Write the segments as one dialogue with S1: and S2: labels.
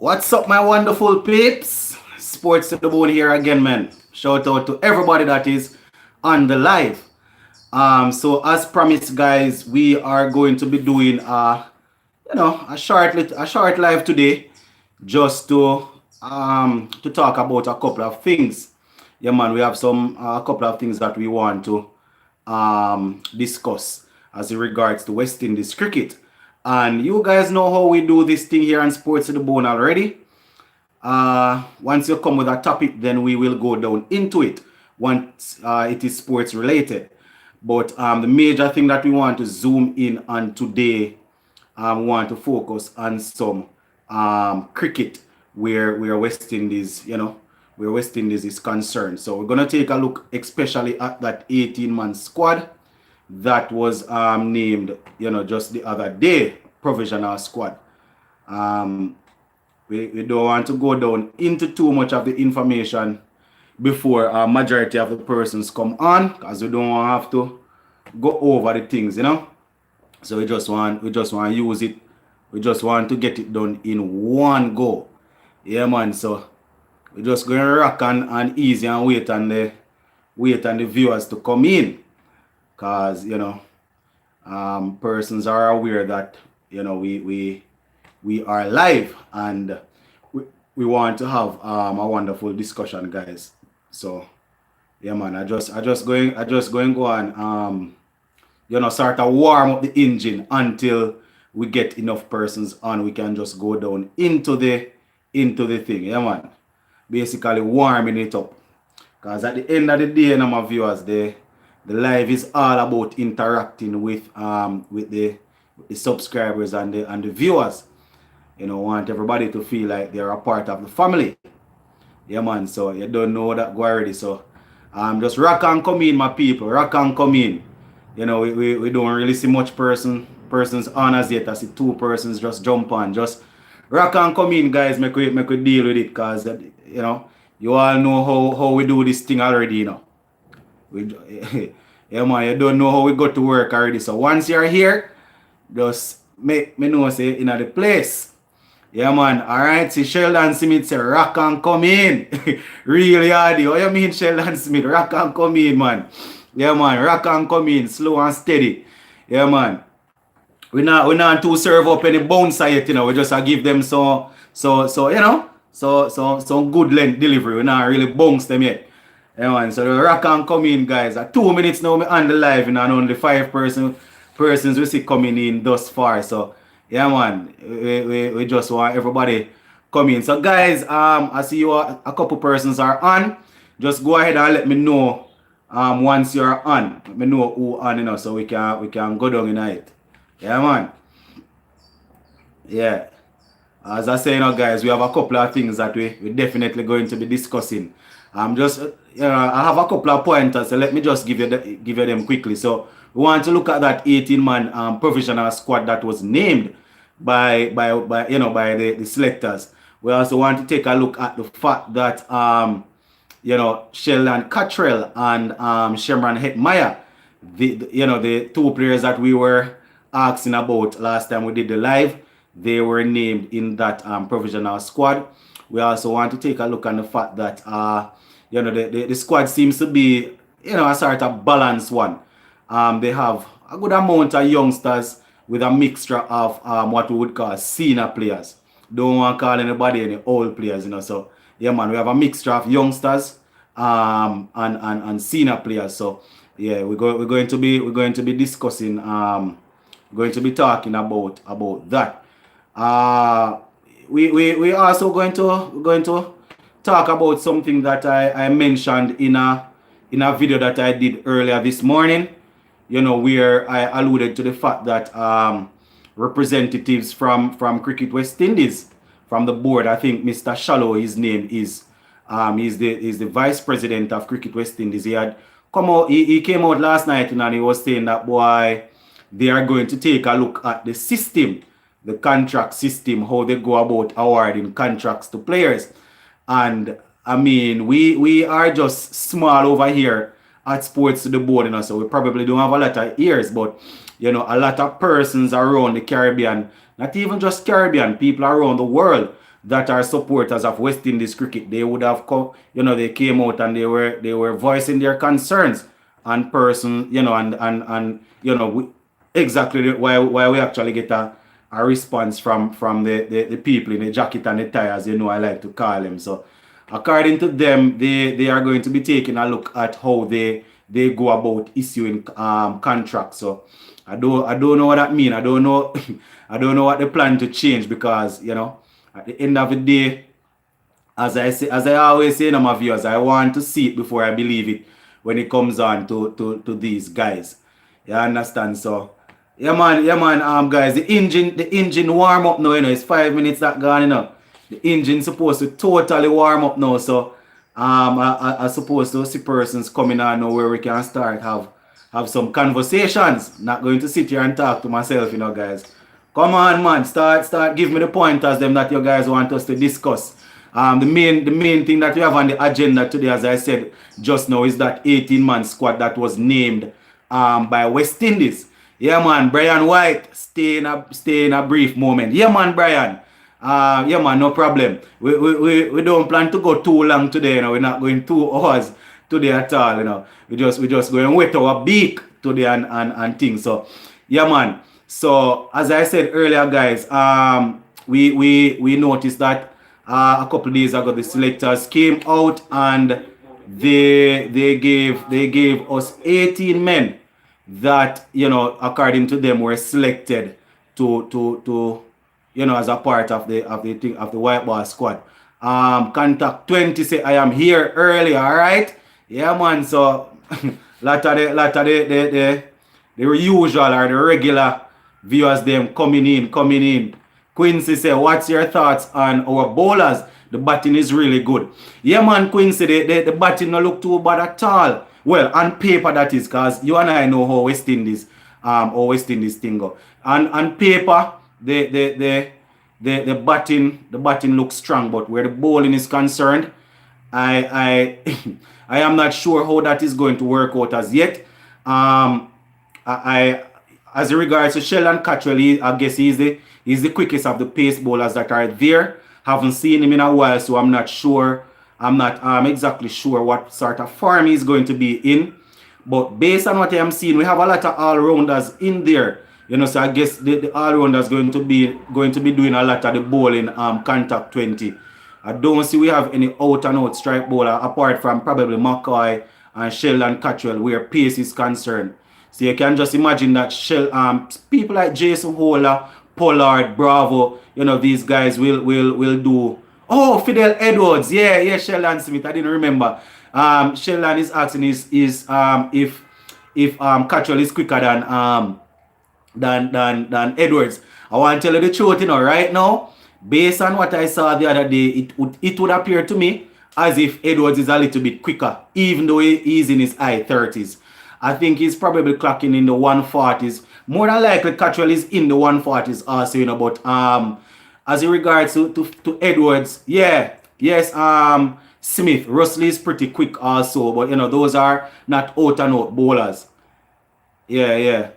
S1: What's up, my wonderful peeps? Sports to the bone here again, man. Shout out to everybody that is on the live. So as promised, guys, we are going to be doing a short live today, just to talk about a couple of things. Yeah, man, we have some a couple of things that we want to discuss as it regards to West Indies cricket. And you guys know how we do this thing here on Sports to the Bone already. Once you come with a topic, then we will go down into it once it is sports related. But the major thing that we want to zoom in on today, we want to focus on some cricket where West Indies, where West Indies is concerned. So we're gonna take a look, especially at that 18-man squad that was named, just the other day, provisional squad. Um, we don't want to go down into too much of the information before a majority of the persons come on, because we don't want to have to go over the things. So we just want to use it. We just want to get it done in one go. Yeah, man. So we're just going to rock and easy and wait on the viewers to come in, because persons are aware that we are live, and we want to have a wonderful discussion, guys. So yeah, man, I just going go and sort of warm up the engine until we get enough persons on. We can just go down into the thing. Yeah, man, basically warming it up, because at the end of the day, my viewers, the live is all about interacting with the subscribers and the viewers. Want everybody to feel like they're a part of the family. Yeah, man. So you don't know that go already. So just rock and come in, my people. Rock and come in. We don't really see much persons on as yet. I see two persons just jump on. Just rock and come in, guys. Make we deal with it, because you all know how we do this thing already. We yeah, man. You don't know how we go to work already. So once you're here, just make me know say in the place. Yeah, man. Alright, see Sheldon Smith say rock and come in. Really hardy. What you mean, Sheldon Smith? Rock and come in, man. Yeah, man. Rock and come in. Slow and steady. Yeah, man. We not too serve up any bouncer yet, We just give them some good length delivery. We not really bounce them yet. Yeah, man. So the rock and come in, guys. At 2 minutes now, me on the live, and only 5 persons we see coming in thus far. So yeah, man, we just want everybody come in. So guys, I see you a couple persons are on. Just go ahead and let me know once you're on. Let me know who on, so we can go down in it. Yeah, man. Yeah. As I say, guys, we have a couple of things that we're definitely going to be discussing. I have a couple of pointers, so let me just give you them quickly. So we want to look at that 18-man provisional squad that was named by the selectors. We also want to take a look at the fact that Sheldon Cottrell and Shemran Hetmeyer, the two players that we were asking about last time we did the live, they were named in that provisional squad. We also want to take a look on the fact that the squad seems to be a sort of balanced one. They have a good amount of youngsters with a mixture of what we would call senior players. Don't want to call anybody any old players, So yeah, man, we have a mixture of youngsters and senior players. So yeah, we're going to be discussing going to be talking about that. We also going to talk about something that I mentioned in a video that I did earlier this morning. Where I alluded to the fact that representatives from Cricket West Indies, from the board, I think Mr. Shallow, his name is, he's the vice president of Cricket West Indies. He had come out, he came out last night and he was saying that, boy, they are going to take a look at the system, the contract system, how they go about awarding contracts to players. And I mean, we are just small over here at Sports to the Board, so we probably don't have a lot of ears, but a lot of persons around the Caribbean, not even just Caribbean, people around the world that are supporters of West Indies cricket, they would have come, they came out and they were voicing their concerns and person, exactly why we actually get a response from the people in the jacket and the tie, as I like to call them. So according to them, they are going to be taking a look at how they go about issuing contracts. So I don't know what that means. I don't know I don't know what they plan to change, because at the end of the day, as I always say to my viewers, I want to see it before I believe it when it comes on to these guys. You understand? So yeah man, guys, the engine warm up now, it's 5 minutes that gone, The engine supposed to totally warm up now, so I suppose to see persons coming on now where we can start have some conversations. Not going to sit here and talk to myself, guys. Come on, man, start give me the pointers them that you guys want us to discuss. The main thing that we have on the agenda today, as I said just now, is that 18-man squad that was named by West Indies. Yeah, man, Brian White, stay in a brief moment. Yeah, man, Brian. Yeah, man, no problem. We don't plan to go too long today. We're not going 2 hours today at all. We just going wet our beak today and things. So, yeah, man. So, as I said earlier, guys, we noticed that a couple of days ago the selectors came out and they gave us 18 men that according to them were selected to as a part of the white ball squad. Contact 20 say I am here early. All right, yeah, man. So lot of the usual or the regular viewers them coming in. Quincy say, what's your thoughts on our bowlers? The batting is really good. Yeah, man, Quincy, the batting don't look too bad at all. Well, on paper that is, because you and I know how West Indies thing go. And on paper, the batting looks strong, but where the bowling is concerned, I I am not sure how that is going to work out as yet. As regards to Sheldon Cottrell, I guess he's the quickest of the pace bowlers that are there. Haven't seen him in a while, so I'm not sure. I'm not exactly sure what sort of form he's going to be in. But based on what I'm seeing, we have a lot of all-rounders in there. So I guess the all-rounders going to be doing a lot of the bowling contact 20. I don't see we have any out-and-out strike bowler apart from probably McCoy and Sheldon Cottrell where pace is concerned. So you can just imagine that people like Jason Holler, Pollard, Bravo, these guys will do. Oh, Fidel Edwards, yeah, Sheldon Smith. I didn't remember. Sheldon is asking if Cottrell is quicker than Edwards. I want to tell you the truth, right now, based on what I saw the other day, it would appear to me as if Edwards is a little bit quicker, even though he's in his high 30s. I think he's probably clocking in the 140s. More than likely, Cottrell is in the 140s also, but as in regards to Edwards, Smith, Russell is pretty quick also, but those are not out-and-out bowlers. Yeah.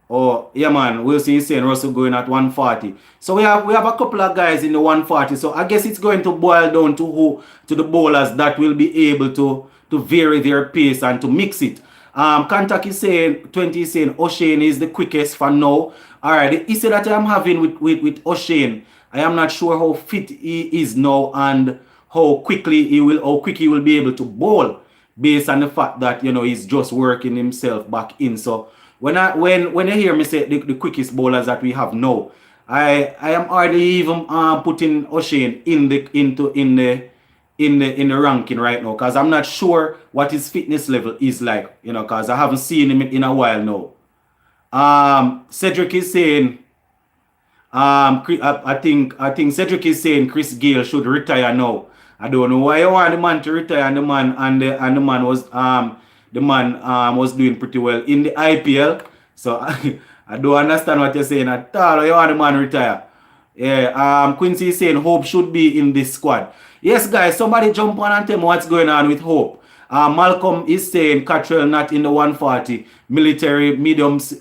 S1: Oh, yeah, man, Wilson is saying Russell going at 140. So we have a couple of guys in the 140. So I guess it's going to boil down to the bowlers that will be able to vary their pace and to mix it. Contact is saying, 20 is saying O'Shane is the quickest for now. Alright, the issue that I'm having with O'Shane, I am not sure how fit he is now and how quick he will be able to bowl based on the fact that he's just working himself back in. So when you hear me say the quickest bowlers that we have now, I am hardly even putting O'Shane in the ranking right now, because I'm not sure what his fitness level is like, because I haven't seen him in a while now. Cedric is saying, I think Cedric is saying Chris Gayle should retire now. I don't know why you want the man to retire, and the man was doing pretty well in the IPL. So I don't understand what you're saying at all. You want the man to retire? Yeah. Quincy is saying Hope should be in this squad. Yes, guys, somebody jump on and tell me what's going on with Hope. Malcolm is saying Cottrell not in the 140. Military mediums.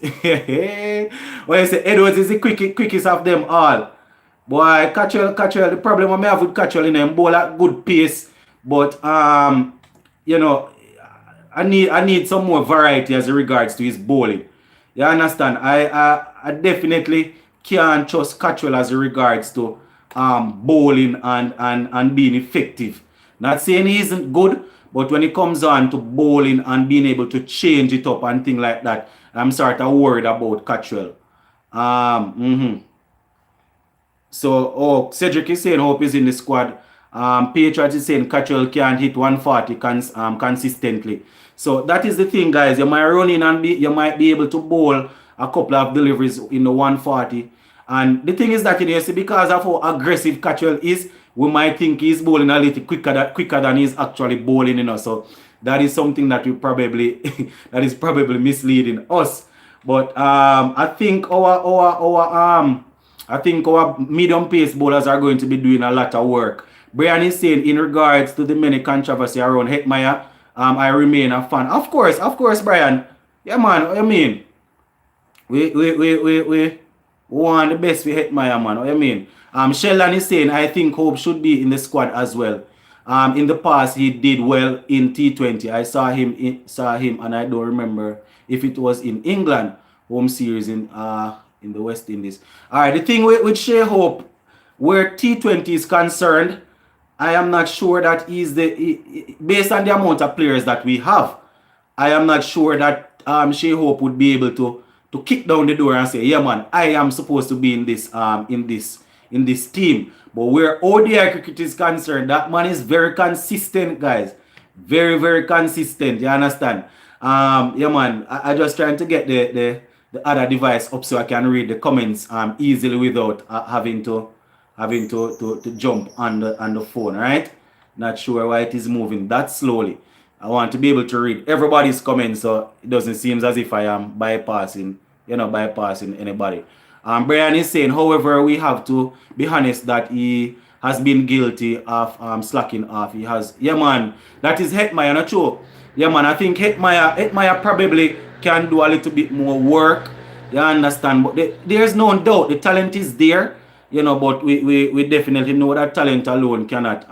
S1: Well, you say Edwards is the quickest of them all. Boy, Catchwell, the problem I may have with Catchwell in him, bowl at good pace, but you know, I need some more variety as regards to his bowling. You understand? I definitely can't trust Catchwell as regards to bowling and being effective. Not saying he isn't good, but when it comes on to bowling and being able to change it up and things like that, I'm sort of worried about Catchwell. So, Cedric is saying Hope is in the squad. Patriot is saying Catchwell can't hit 140 consistently. So that is the thing, guys. You might run in and you might be able to bowl a couple of deliveries in the 140. And the thing is that, you see, because of how aggressive Catchwell is, we might think he's bowling a little quicker than he's actually bowling, So that is something that we probably that is probably misleading us. But I think our medium pace bowlers are going to be doing a lot of work. Brian is saying in regards to the many controversy around Hetmeyer, I remain a fan. Of course, Brian. Yeah, man. What you mean? We want the best for Hetmeyer, man. What you mean? Sheldon is saying I think Hope should be in the squad as well. In the past, he did well in T20. I saw him, and I don't remember if it was in England home series in the West Indies. All right, the thing with Shea Hope, where T20 is concerned, I am not sure that based on the amount of players that we have, I am not sure that Shea Hope would be able to kick down the door and say, yeah, man, I am supposed to be in this team. But where ODI cricket is concerned, that man is very consistent, guys. Very, very consistent. You understand? Yeah, man. I just trying to get the other device up so I can read the comments easily without having to jump on the phone, right? Not sure why it is moving that slowly. I want to be able to read everybody's comments so it doesn't seem as if I am bypassing anybody. Brian is saying, however, we have to be honest that he has been guilty of slacking off. He has, yeah, man. That is Hetmeyer, not true. Yeah, man. I think Hetmeyer probably can do a little bit more work. You understand? But there's no doubt the talent is there. But we definitely know that talent alone cannot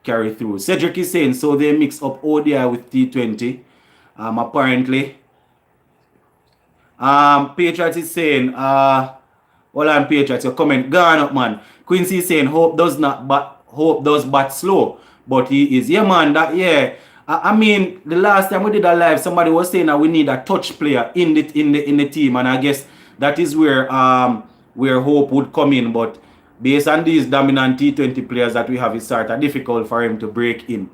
S1: carry through. Cedric is saying, so they mix up ODI with T20. Apparently. Patriot is saying, hold on, Patriot, your comment gone up, man. Quincy is saying, Hope does bat slow, but he is. Yeah, man, I mean, the last time we did a live, somebody was saying that we need a touch player in the team, and I guess that is where Hope would come in. But based on these dominant T20 players that we have, it's sort of difficult for him to break in.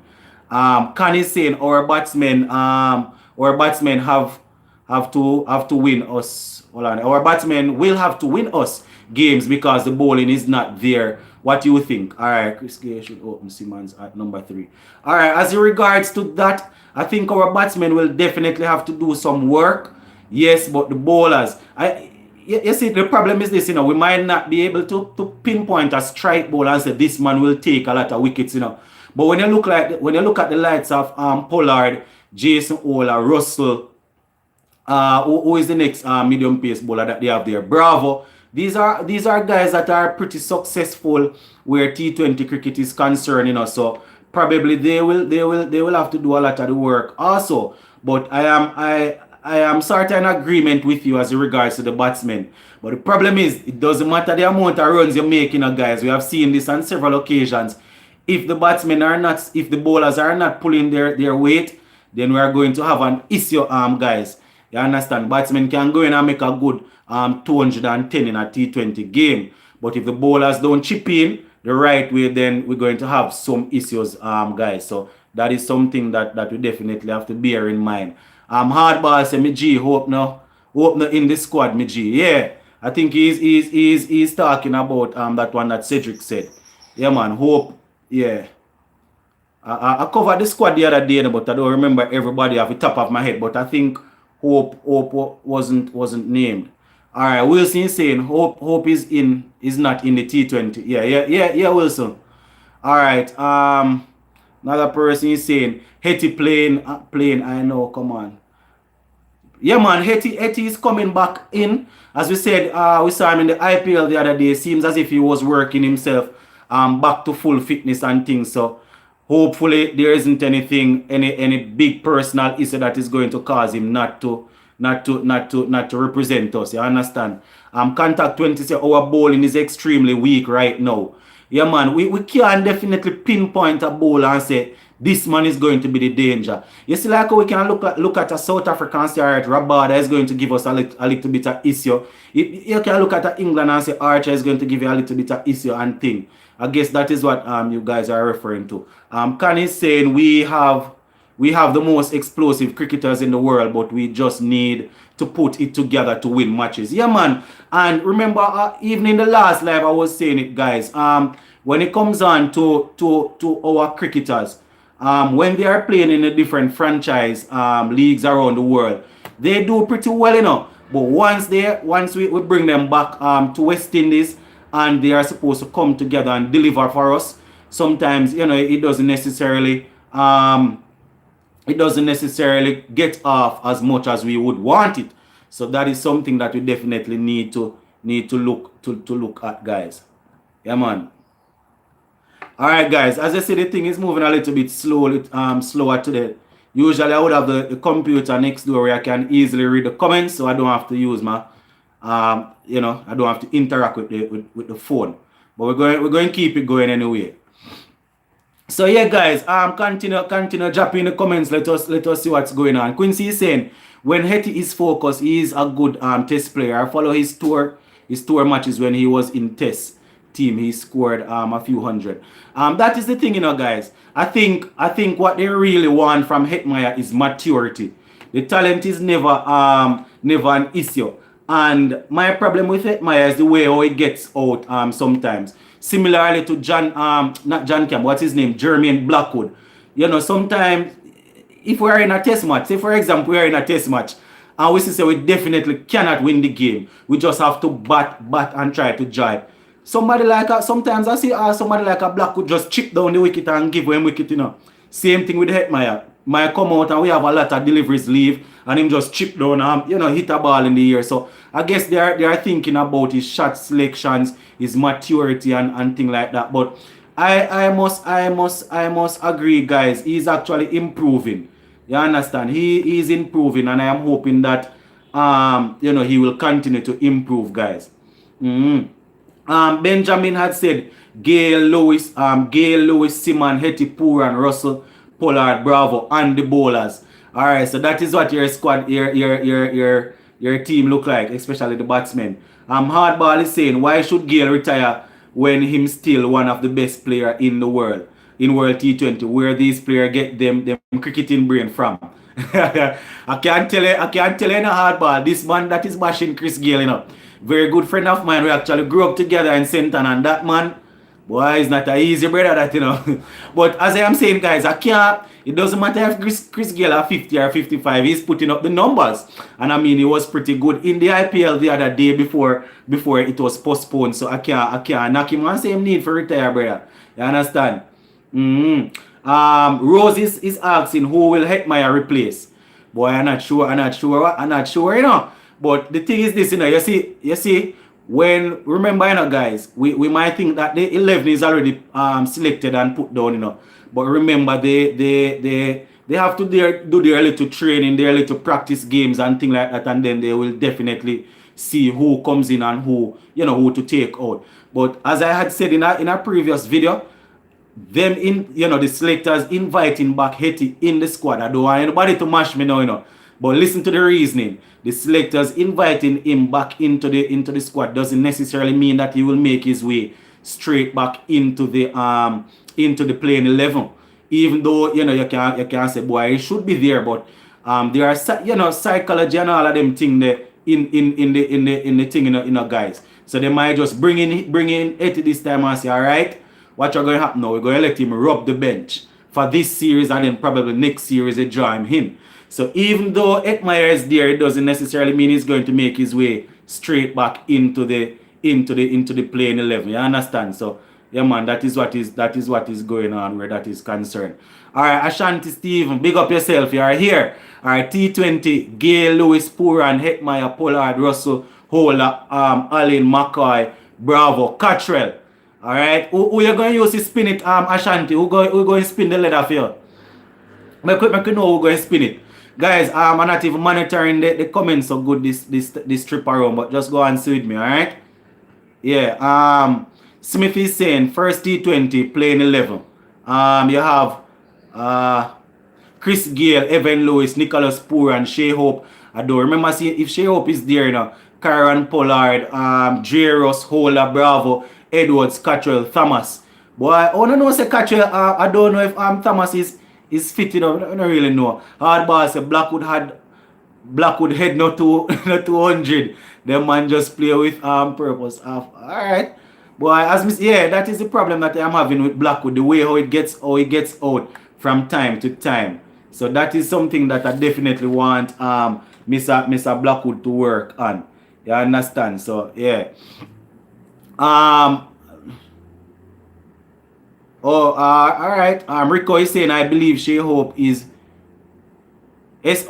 S1: Khan is saying our batsmen have to win us. Hold on. Our batsmen will have to win us games because the bowling is not there. What do you think? All right, Chris Gay should open Simmons at number 3. All right, as in regards to that, I think our batsmen will definitely have to do some work. Yes, but the bowlers, you see, the problem is this, we might not be able to pinpoint a strike bowler and say this man will take a lot of wickets, But when you look at the likes of Pollard, Jason Ola, Russell, who is the next medium pace bowler that they have there? Bravo. These are guys that are pretty successful where T20 cricket is concerned, So probably they will have to do a lot of the work also. But I am sort of in agreement with you as regards to the batsmen. But the problem is it doesn't matter the amount of runs you're making, guys. We have seen this on several occasions. If the bowlers are not pulling their weight, then we are going to have an issue, guys. You understand? Batsmen can go in and make a good 210 in a T20 game. But if the bowlers don't chip in the right way, then we're going to have some issues, guys. So that is something that we definitely have to bear in mind. Hardball say, me G, hope no in the squad, me G. Yeah, I think he's talking about that one that Cedric said. Yeah, man, hope, yeah. I covered the squad the other day, but I don't remember everybody off the top of my head. But I think Hope wasn't named. All right, Wilson is saying Hope is not in the T20. Yeah, Wilson. All right. Another person is saying Hetty playing. I know. Come on. Yeah, man, Hetty is coming back in. As we said, we saw him in the IPL the other day. Seems as if he was working himself back to full fitness and things. So hopefully there isn't anything, any big personal issue that is going to cause him not to represent us. You understand? Contact 20 say our bowling is extremely weak right now. Yeah, man, we can definitely pinpoint a bowler and say this man is going to be the danger. You see, like we can look at a South African star, Rabada is going to give us a little bit of issue. You can look at England and say Archer is going to give you a little bit of issue and thing. I guess that is what you guys are referring to. Khan is saying we have the most explosive cricketers in the world, but we just need to put it together to win matches. Yeah, man. And remember, even in the last live, I was saying it, guys. When it comes on to our cricketers, when they are playing in the different franchise leagues around the world, they do pretty well, you know. But once we bring them back to West Indies, and they are supposed to come together and deliver for us, sometimes, you know, it doesn't necessarily get off as much as we would want it. So that is something that we definitely need to look at, guys. Yeah, man. All right, guys. As I said, the thing is moving a little bit slower today. Usually, I would have the computer next door where I can easily read the comments, so I don't have to use my, I don't have to interact with the phone. But we're going to keep it going anyway. So yeah, guys, continue dropping in the comments. Let us see what's going on. Quincy is saying when Hetty is focused, he is a good test player. I follow his tour matches when he was in test team. He scored a few hundred. That is the thing, you know, guys. I think what they really want from Hetmeyer is maturity. The talent is never an issue. And my problem with Hetmeyer is the way how he gets out sometimes. Similarly to not John Campbell, what's his name? Jermaine Blackwood. You know, sometimes if we are in a test match, say for example, we are in a test match, and we say we definitely cannot win the game. We just have to bat and try to drive. Sometimes I see somebody like a Blackwood just chip down the wicket and give him wicket, you know. Same thing with Hetmeyer. Might come out and we have a lot of deliveries leave and him just chip down and hit a ball in the air. So I guess they are thinking about his shot selections, his maturity and thing like that. But I must agree, guys, he's actually improving. You understand? He is improving, and I am hoping that he will continue to improve, guys. Benjamin had said Gail Lewis, Simon, Hetty Poor and Russell Pollard, Bravo, and the bowlers. All right, so that is what your squad, your team look like, especially the batsmen. Hardball is saying, why should Gail retire when him still one of the best player in the world, in World T20? Where these players get them cricketing brain from? I can't tell you in a hardball. This man that is bashing Chris Gayle, you know, very good friend of mine. We actually grew up together in Senton, and that man, boy, is not an easy brother, that, you know. But as I am saying, guys, it doesn't matter if Chris Gayle are 50 or 55, he's putting up the numbers. And I mean, he was pretty good in the IPL the other day before it was postponed. So I can't knock him and say him need for retire, brother. You understand? Rose is asking who will Hetmeyer replace. Boy, I'm not sure, you know. But the thing is this, you know, you see, remember, you know, guys, we might think that the 11 is already selected and put down, you know. But remember, they have to do their little training, their little practice games and things like that, and then they will definitely see who comes in and who to take out. But as I had said in a previous video, the selectors inviting back Hetty in the squad. I don't want anybody to mash me now, you know. But listen to the reasoning. The selectors inviting him back into the squad doesn't necessarily mean that he will make his way straight back into the playing 11. Even though you can say, boy, he should be there, but there are psychology and all of them thing there in the thing, guys. So they might just bring in Hetty this time and say, all right, what you're going to happen now? We're going to let him rub the bench for this series, and then probably next series they draw him in. So even though Hetmeyer is there, it doesn't necessarily mean he's going to make his way straight back into the playing 11. You understand? So Yeah, man, that is what is going on where that is concerned. All right, Ashanti Steven, big up yourself. You are here. All right, T20, Gail, Lewis, Puran, Hetmeyer, Pollard, Russell, Holder, Allen, McCoy, Bravo, Cottrell. All right, who you going to use to spin it, Ashanti? Who going to spin the leather for you? Make you know who going to spin it. Guys, I'm not even monitoring the comments so good this trip around, but just go and see with me, all right? Yeah, Smith is saying first T20 playing 11. You have Chris Gale, Evan Lewis, Nicholas Poor, and Shea Hope. I don't remember seeing if Shea Hope is there, you know. Karen Pollard, J. Ross, Holder, Bravo, Edwards, Cottrell, Thomas. Boy, I don't know say Cottrell. I don't know if Thomas is fit, you know. I don't really know. Hardball say Blackwood head not to not 200. The man just play with purpose. Alright. Boy, yeah, that is the problem that I'm having with Blackwood, the way how it gets out from time to time. So that is something that I definitely want Mr. Blackwood to work on. You understand? So yeah. Alright. Rico is saying I believe Shea Hope is SH.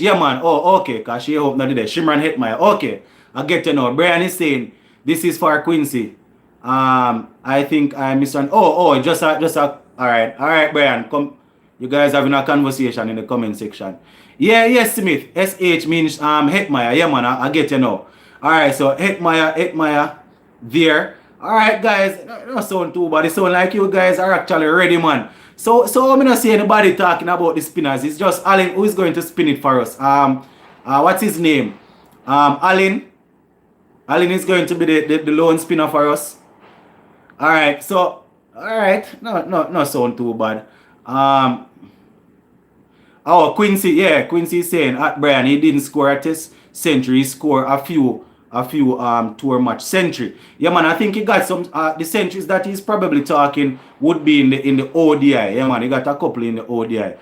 S1: Yeah, man. Oh, okay. Because Shea Hope not there. Shimran Hetmeyer. Okay. I get to know. Brian is saying this is for Quincy. I think I misunderstood. Just a. All right, Brian. Come. You guys having a conversation in the comment section. Yes, Smith. SH means Hetmeyer. Yeah, man. I get to know. All right. So Hetmeyer there. All right, guys. Not sound too bad. It sound like you guys are actually ready, man. So I'm not see anybody talking about the spinners. It's just Allen who is going to spin it for us. What's his name? Allen. Allen is going to be the lone spinner for us. Alright, so alright. No sound too bad. Quincy, yeah, Quincy is saying at Brian he didn't score a test century, he scored a few tour match century. Yeah, man, I think he got some the centuries that he's probably talking would be in the ODI. Yeah, man, he got a couple in the ODI.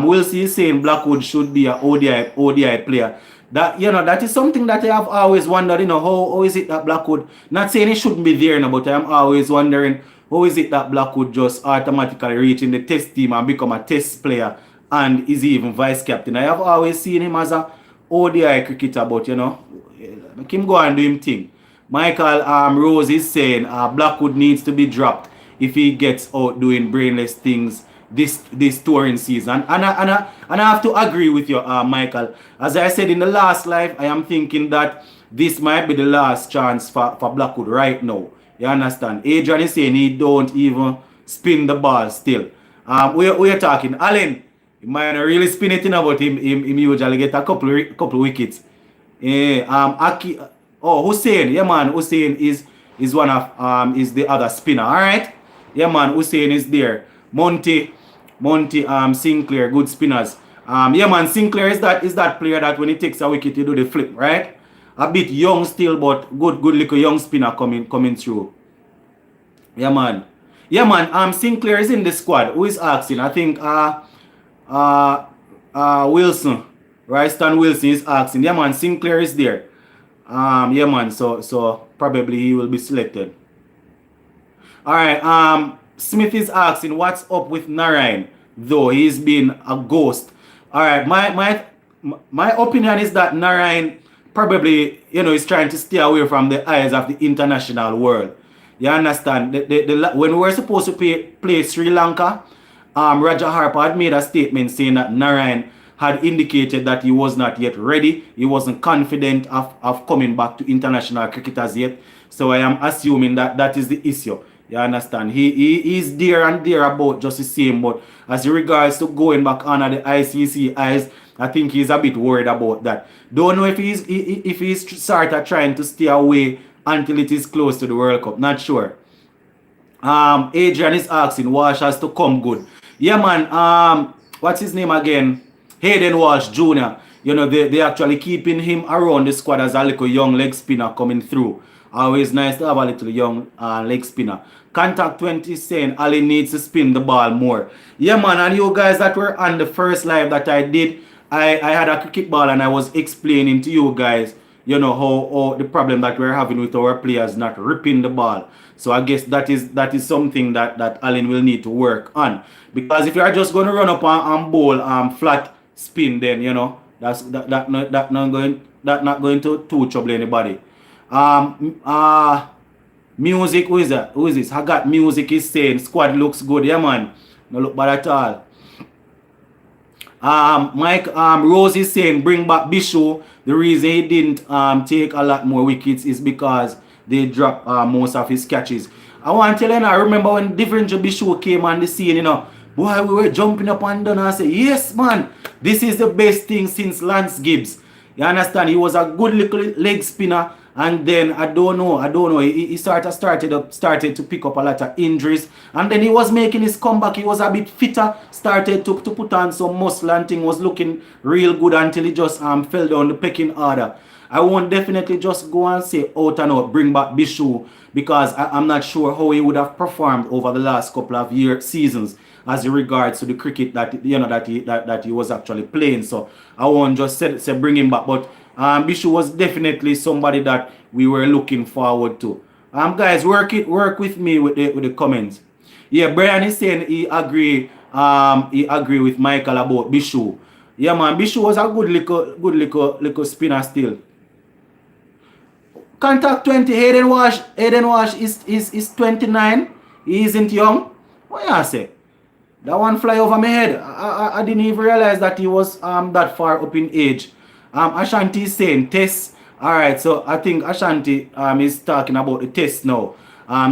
S1: Wilson is saying Blackwood should be an ODI player. That is something that I have always wondered, how is it that Blackwood, not saying he shouldn't be there, but I'm always wondering how is it that Blackwood just automatically reach in the test team and become a test player and is even vice captain. I have always seen him as a ODI cricketer, but make him go and do him thing. Michael Rose is saying Blackwood needs to be dropped if he gets out doing brainless things this touring season. And I have to agree with you, Michael. As I said in the last live, I am thinking that this might be the last chance for Blackwood right now. You understand? Adrian is saying he don't even spin the ball still. We are talking. Allen, he might not really spin it in about him usually get a couple wickets. Hussein, yeah man, Hussein is one of is the other spinner. Alright? Yeah man, Hussein is there. Monty, Sinclair, good spinners. Yeah man, Sinclair is that player that when he takes a wicket, he do the flip, right? A bit young still, but good little young spinner coming through. Yeah man. Sinclair is in the squad. Who is asking? I think Wilson. Ryston Wilson is asking. Yeah man, Sinclair is there. Yeah man, so probably he will be selected. Alright, Smith is asking what's up with Narayan, though he's been a ghost. Alright, my opinion is that Narayan probably, is trying to stay away from the eyes of the international world. You understand? When we were supposed to play Sri Lanka, Roger Harper had made a statement saying that Narayan had indicated that he was not yet ready. He wasn't confident of coming back to international cricket as yet. So I am assuming that is the issue. You understand? He is there and there about just the same. But as regards to going back under the ICC eyes, I think he's a bit worried about that. Don't know if he's started trying to stay away until it is close to the World Cup. Not sure. Adrian is asking Walsh has to come good. Yeah man, what's his name again? Hayden Walsh Jr. They actually keeping him around the squad as a little young leg spinner coming through. Always nice to have a little young leg spinner. Contact 20 saying Ali needs to spin the ball more. Yeah man, and you guys that were on the first live that I did, I had a cricket ball and I was explaining to you guys you know, how the problem that we're having with our players not ripping the ball. So I guess that is something that Allen will need to work on. Because if you're just going to run up and bowl flat spin, then you know that not going to too trouble anybody. Um uh Music, who is that? Who is this? I got music is saying squad looks good. Yeah man. No look bad at all. Mike Rose is saying bring back Bishu. The reason he didn't take a lot more wickets is because they dropped most of his catches. I want to tell you now, I remember when different Bishu came on the scene, you know, boy, we were jumping up and down and say, yes man, this is the best thing since Lance Gibbs. You understand? He was a good little leg spinner. And then I don't know. He started to pick up a lot of injuries, and then he was making his comeback. He was a bit fitter, started to put on some muscle, and thing was looking real good until he just fell down the pecking order. I won't definitely just go and say out and out bring back Bishu, because I'm not sure how he would have performed over the last couple of seasons as regards to the cricket that he was actually playing. So I won't just say bring him back, but Bishu was definitely somebody that we were looking forward to. Guys, work with me with the comments. Yeah, Brian is saying he agree with Michael about Bishu. Yeah man, Bishu was a good little spinner still. Contact 20, Hayden Wash is 29. He isn't young. What you say? That one fly over my head. I didn't even realize that he was that far up in age. Ashanti is saying test. Alright, so I think Ashanti is talking about the test now.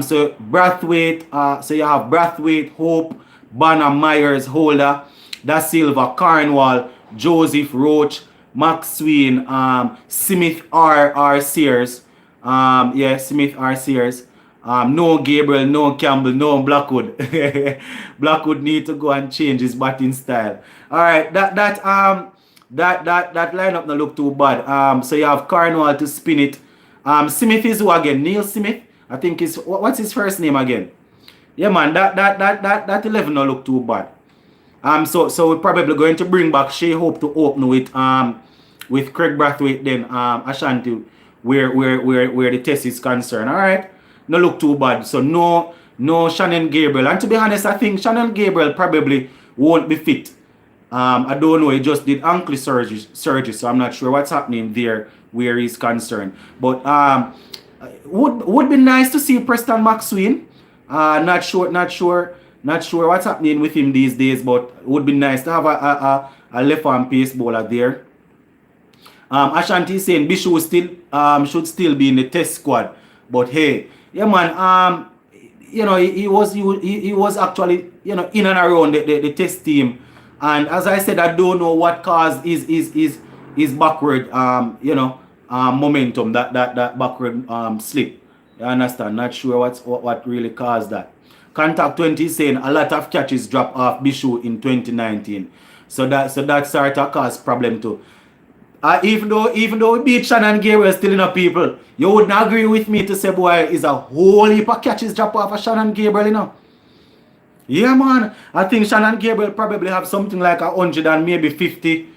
S1: So Brathwaite, so you have Brathwaite, Hope, Banner, Myers, Holder, Da Silva, Cornwall, Joseph, Roach, Max Sween, Smith R. Sears. Smith R. Sears. No Gabriel, no Campbell, no Blackwood. Blackwood need to go and change his batting style. Alright, that lineup not look too bad. So you have Cornwall to spin it. Smith is who again? Neil Smith? I think is what's his first name again? Yeah man, that 11 not look too bad. So we're probably going to bring back Shea Hope to open with Craig Brathwaite then Ashanti where the test is concerned. Alright. No look too bad. So no Shannon Gabriel. And to be honest, I think Shannon Gabriel probably won't be fit. I don't know, he just did ankle surgery, so I'm not sure what's happening there where he's concerned. But would be nice to see Preston McSween. Not sure what's happening with him these days, but would be nice to have a left arm pace bowler there. Ashanti is saying Bishu should still be in the test squad. But hey, yeah man, you know, he was actually, you know, in and around the test team. And as I said, I don't know what caused his backward momentum, that backward slip. You understand? Not sure what really caused that. Contact 20 is saying a lot of catches dropped off Bishu in 2019. So that sort of caused problem too. Even though we beat Shannon Gabriel still enough people, you wouldn't agree with me to say boy is a whole heap of catches drop off of Shannon Gabriel, you know. Yeah man, I think Shannon Gabriel probably have something like 100 and maybe 50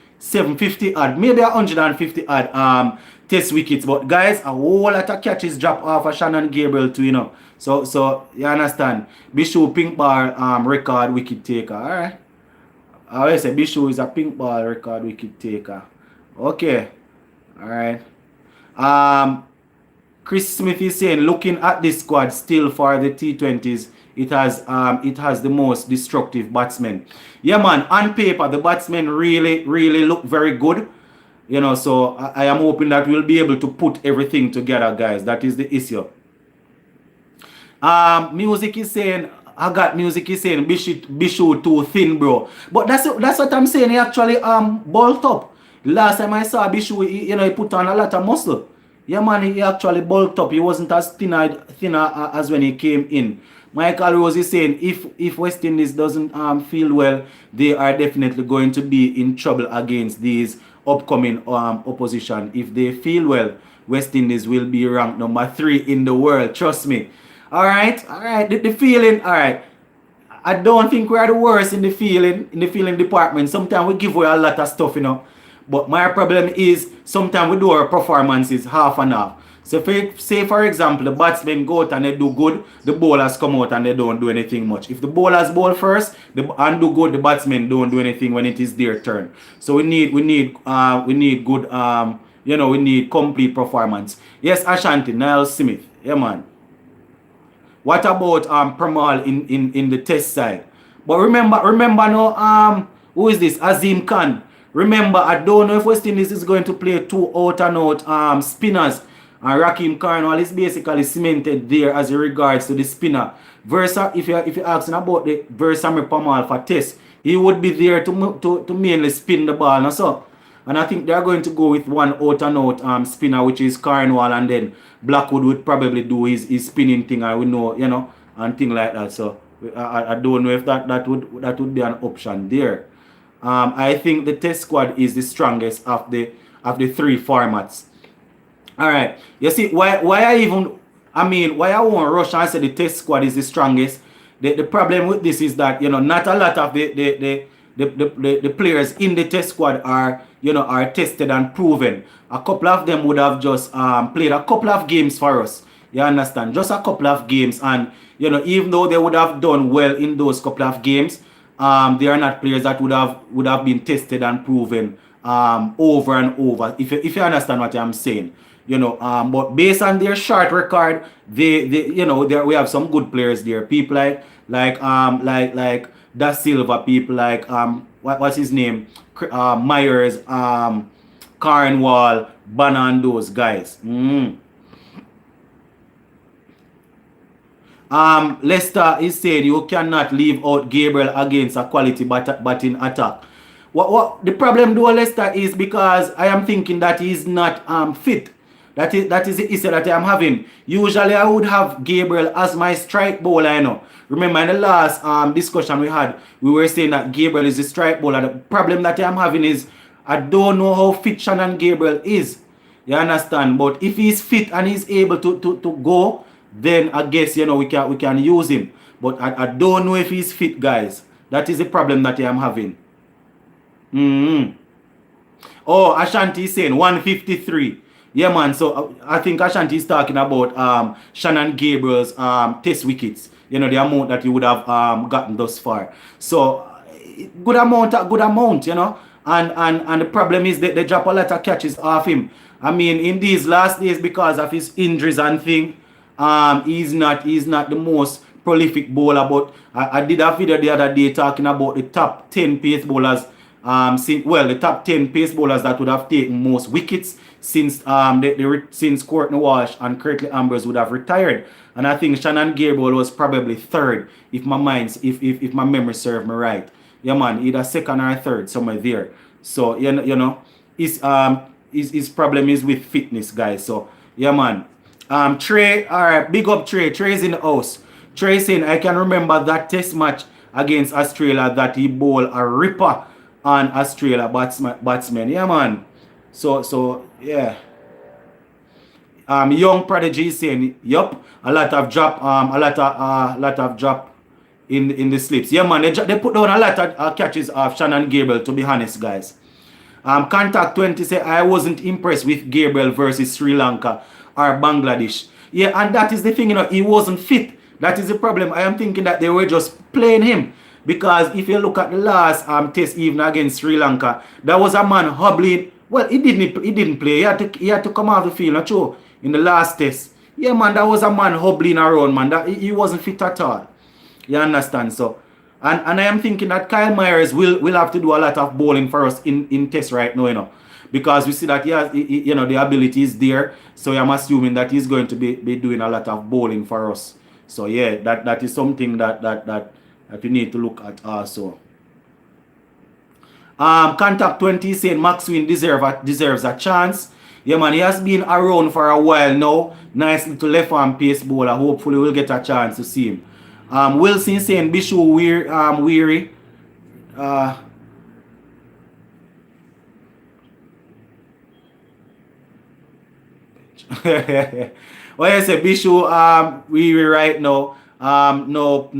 S1: odd, maybe 150 odd test wickets. But guys, a whole lot of catches drop off of Shannon Gabriel too, you know. So you understand. Bishu pink ball record wicket taker. Alright. I always say Bishu is a pink ball record wicket taker. Okay. Alright. Chris Smith is saying looking at this squad still for the T20s. It has the most destructive batsmen. Yeah man, on paper the batsmen really look very good. You know, so I am hoping that we'll be able to put everything together, guys. That is the issue. Music is saying Bishu too thin, bro. But that's what I'm saying. He actually bulked up. Last time I saw Bishu, he put on a lot of muscle. Yeah man, he actually bulked up. He wasn't as thinner as when he came in. Michael Rose is saying if West Indies doesn't feel well, they are definitely going to be in trouble against these upcoming opposition. If they feel well, West Indies will be ranked number 3 in the world. Trust me. Alright. The feeling, alright. I don't think we are the worst in the feeling department. Sometimes we give away a lot of stuff, you know. But my problem is sometimes we do our performances half and half. So if say for example the batsmen go out and they do good, the bowlers come out and they don't do anything much. If the bowlers bowl first and do good, the batsmen don't do anything when it is their turn. So we need good we need complete performance. Yes, Ashanti, Niall Smith. Yeah man. What about Pramal in the test side? But remember now who is this? Azim Khan. Remember, I don't know if West Indies is going to play two out and out spinners. And Raheem Carnwall is basically cemented there as regards to the spinner. Versa, if you're asking about the Versamy Pramal for test, he would be there to mainly spin the ball. So. And I think they're going to go with one out and out spinner, which is Carnwall, and then Blackwood would probably do his spinning thing, and we know, and thing like that. So I don't know if that would be an option there. I think the test squad is the strongest of the three formats. All right, you see why I won't rush and say the test squad is the strongest. The problem with this is that not a lot of the players in the test squad are tested and proven. A couple of them would have just played a couple of games for us. You understand? Just a couple of games, and even though they would have done well in those couple of games, they are not players that would have been tested and proven over and over. If you understand what I'm saying, but based on their short record, we have some good players there. People like Da Silva, people like what's his name, Myers, Carnwall, Banner, and those guys. Leicester is saying you cannot leave out Gabriel against a quality batting attack. What the problem though Leicester is because I am thinking that he is not fit. That is the issue that I am having. Usually I would have Gabriel as my strike bowler, Remember in the last discussion we had, we were saying that Gabriel is the strike bowler. The problem that I am having is I don't know how fit Shannon Gabriel is. You understand? But if he's fit and he's able to go, then I guess we can use him. But I don't know if he's fit, guys. That is the problem that I am having. Oh, Ashanti is saying 153. Yeah, man. So I think Ashanti is talking about Shannon Gabriel's test wickets. The amount that he would have gotten thus far. So good amount. And the problem is that they drop a lot of catches off him. I mean, in these last days, because of his injuries and thing, he's not the most prolific bowler. But I did a video the other day talking about the top 10 pace bowlers. The top 10 pace bowlers that would have taken most wickets since since Courtney Walsh and Curtly Ambrose would have retired. And I think Shannon Gabriel was probably third, if my memory serves me right. Yeah, man, either second or third, somewhere there. So his problem is with fitness, guys. So yeah, man. Trey, all right, big up Trey. Trey's in the house. Trey saying I can remember that test match against Australia that he bowled a ripper on Australia batsmen. Yeah, man. So yeah. Young Prodigy saying, yup, a lot of drop in the slips. Yeah, man, they put down a lot of catches of Shannon Gabriel, to be honest, guys. Contact 20 say I wasn't impressed with Gabriel versus Sri Lanka or Bangladesh. Yeah, and that is the thing, he wasn't fit. That is the problem. I am thinking that they were just playing him. Because if you look at the last test even against Sri Lanka, there was a man hobbling. Well, he didn't play. He had to come off the field, not true, in the last test. Yeah, man, that was a man hobbling around, man. He wasn't fit at all. You understand? So, and I am thinking that Kyle Myers will have to do a lot of bowling for us in test right now, because we see that the ability is there. So I'm assuming that he's going to be doing a lot of bowling for us. So yeah, that is something that we need to look at also. Contact 20 saying Max Wynn deserves a chance. Yeah, man, he has been around for a while now. Nice little left arm pace bowler. Hopefully we'll get a chance to see him. Wilson saying Bishu weary. What I say, Bishu weary right now. No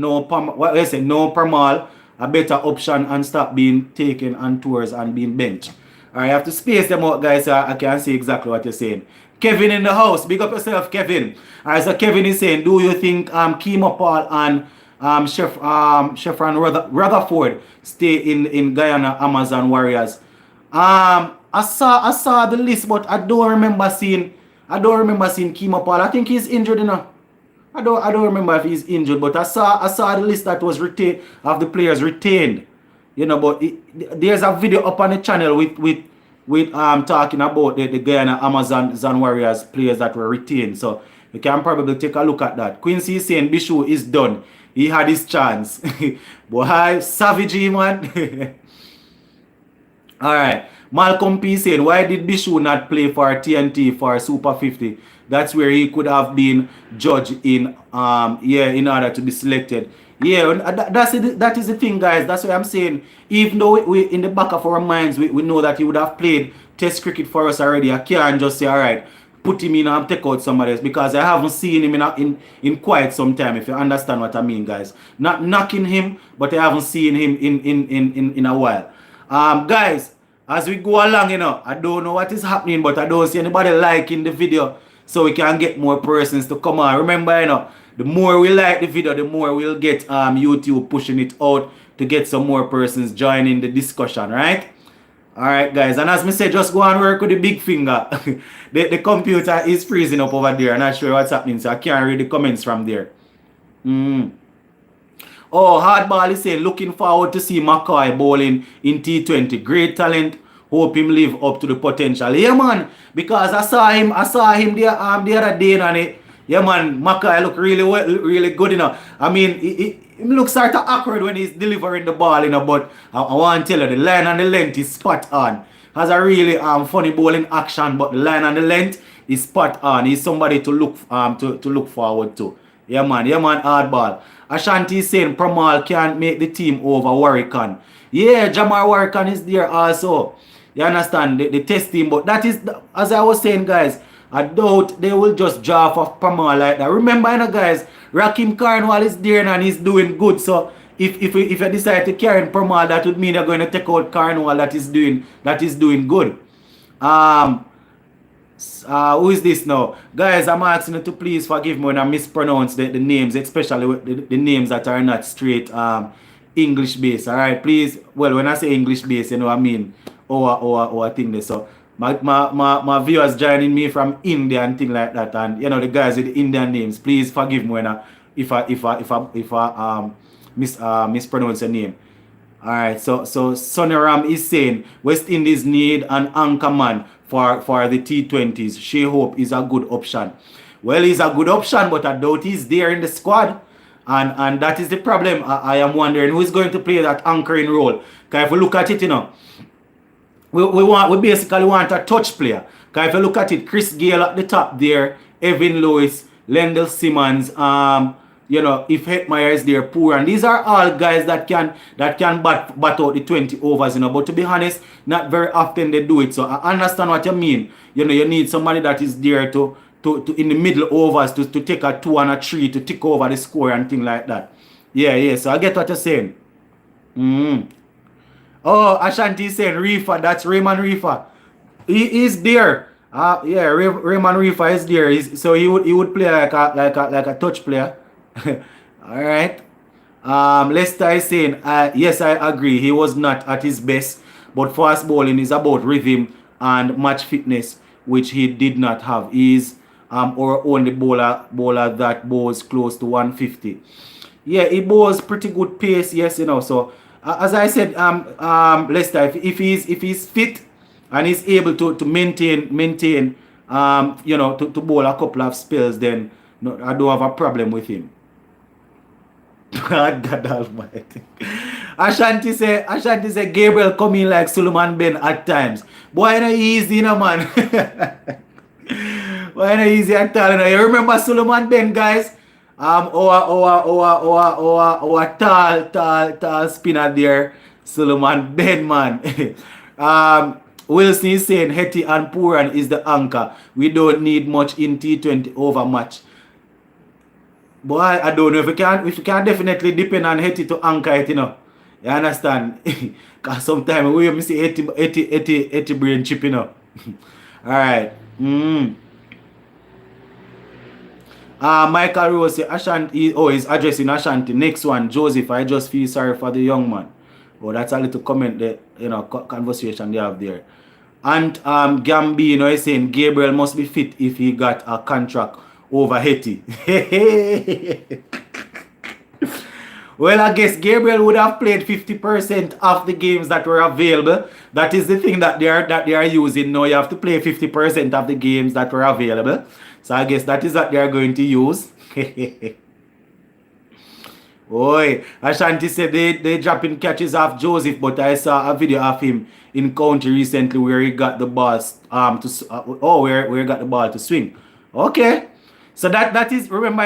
S1: Pramal, a better option and stop being taken on tours and being benched. Alright, you have to space them out, guys, so I can see exactly what you're saying. Kevin in the house. Big up yourself, Kevin. Alright, so Kevin is saying, do you think Kimo Paul and Chevron Rutherford stay in Guyana Amazon Warriors? I saw the list, but I don't remember seeing Kimo Paul. I think he's injured, you know. I don't remember if he's injured, but I saw the list that was retained of the players retained. You know, but there's a video up on the channel with talking about the Guyana Amazon Warriors players that were retained. So you can probably take a look at that. Quincy is saying Bishu is done. He had his chance. Boy, savage, man. Alright. Malcolm P saying, why did Bishu not play for TNT for Super 50? That's where he could have been judged in in order to be selected. Yeah, that is the thing, guys. That's what I'm saying. Even though we in the back of our minds, we know that he would have played test cricket for us already. I can't just say, all right, put him in and take out somebody else, because I haven't seen him in quite some time, if you understand what I mean, guys. Not knocking him, but I haven't seen him in a while. Guys, as we go along, you know, I don't know what is happening, but I don't see anybody liking the video, so we can get more persons to come on. Remember, you know, the more we like the video, the more we'll get YouTube pushing it out to get some more persons joining the discussion, right? Alright, guys, and as I said, just go and work with the big finger. the computer is freezing up over there. I'm not sure what's happening, so I can't read the comments from there. Oh, Hardball is saying, looking forward to see McCoy bowling in T20. Great talent. Hope him live up to the potential. Yeah, man, because I saw him the other day, and yeah, man, McCoy look really good, you know. I mean, he looks sort of awkward when he's delivering the ball, you know, but I want to tell you, the line and the length is spot on. Has a really funny bowling action, but the line and the length is spot on. He's somebody to look look forward to. Yeah, man, hardball. Ashanti is saying Pramal can't make the team over Warwican. Yeah, Jamar Warwican is there also. You understand, the test team, but that is, as I was saying, guys, I doubt they will just draw for Pramal like that. Remember, you know, guys, Rakim Carnwall is there and he's doing good. So if you decide to carry Pramal, that would mean they're going to take out Carnwall that is doing good. Who is this now? Guys, I'm asking you to please forgive me when I mispronounce the names, especially the names that are not straight English based. Alright, please. Well, when I say English based, you know what I mean. Or thing there. So my viewers joining me from India and thing like that, and you know, the guys with the Indian names, please forgive me when if I mispronounce a name. Alright, so Sonny Ram is saying West Indies need an anchor man for the T20s. Shea Hope is a good option. Well, he's a good option, but I doubt he's there in the squad. And that is the problem. I am wondering who is going to play that anchoring role. Because if we look at it, you know, we basically want a touch player. Because if you look at it, Chris Gale at the top there, Evan Lewis, Lendl Simmons, you know, if Hetmeyer is there, poor, and these are all guys that can bat out the 20 overs, you know. But to be honest, not very often they do it. So I understand what you mean. You know, you need somebody that is there to in the middle overs to take a 2 and a 3 to tick over the score and thing like that. Yeah. So I get what you're saying. Oh, Ashanti is saying Reefer. That's Raymond Reefer. He is there. Yeah, Raymond Reefer is there. So he would play like a touch player. All right. Lester is saying, yes, I agree. He was not at his best, but fast bowling is about rhythm and match fitness, which he did not have. He's our only bowler that bowls close to 150. Yeah, he bowls pretty good pace. Yes, you know. So as I said, Lester, if he's fit and he's able to maintain, you know, to bowl a couple of spells, then no, I don't have a problem with him. God almighty. Ashanti say Gabriel come in like Suleiman Ben at times. Boy, no easy, you know, man. Boy, no easy at all, you know. You remember Suleiman Ben, guys? Tall spinner there. Suleiman Ben, man. Wilson is saying Hetty and Puran is the anchor. We don't need much in T20 over match. Boy, I don't know if we can definitely depend on Hetty to anchor it, you know. You understand? Because sometimes we see 80 brain chip, you know. Alright. Michael Rose say Ashanti. Oh, he's addressing Ashanti. Next one, Joseph. I just feel sorry for the young man. Oh, that's a little comment that conversation they have there. And Gambino is saying Gabriel must be fit if he got a contract over Haiti. Well, I guess Gabriel would have played 50% of the games that were available. That is the thing that they are using now. You have to play 50% of the games that were available. So I guess that is what they are going to use. Oi, Ashanti said they dropping catches off Joseph, but I saw a video of him in county recently where he got the ball where he got the ball to swing. Okay, so that is remember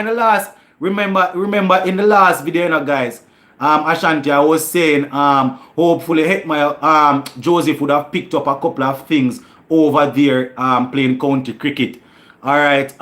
S1: in the last video, guys. Ashanti, I was saying hopefully my Joseph would have picked up a couple of things over there playing county cricket. All right.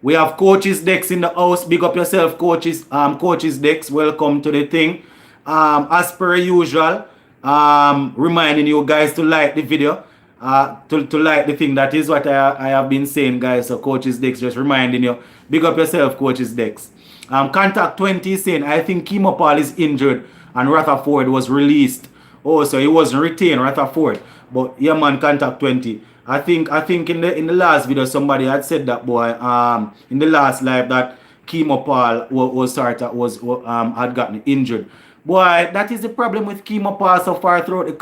S1: We have coaches Dex in the house. Big up yourself, coaches. Coaches Dex, welcome to the thing. As per usual, reminding you guys to like the video. To like the thing. That is what I have been saying, guys. So coaches Dex, just reminding you. Big up yourself, coaches Dex. Contact 20 is saying, I think Kimo Paul is injured and Rutherford was released. Oh, so he wasn't retained, Rutherford. But yeah, man, contact 20. I think in the last video somebody had said that, boy, in the last live that Kimo Paul had gotten injured. Boy, that is the problem with Kimo Paul so far throughout his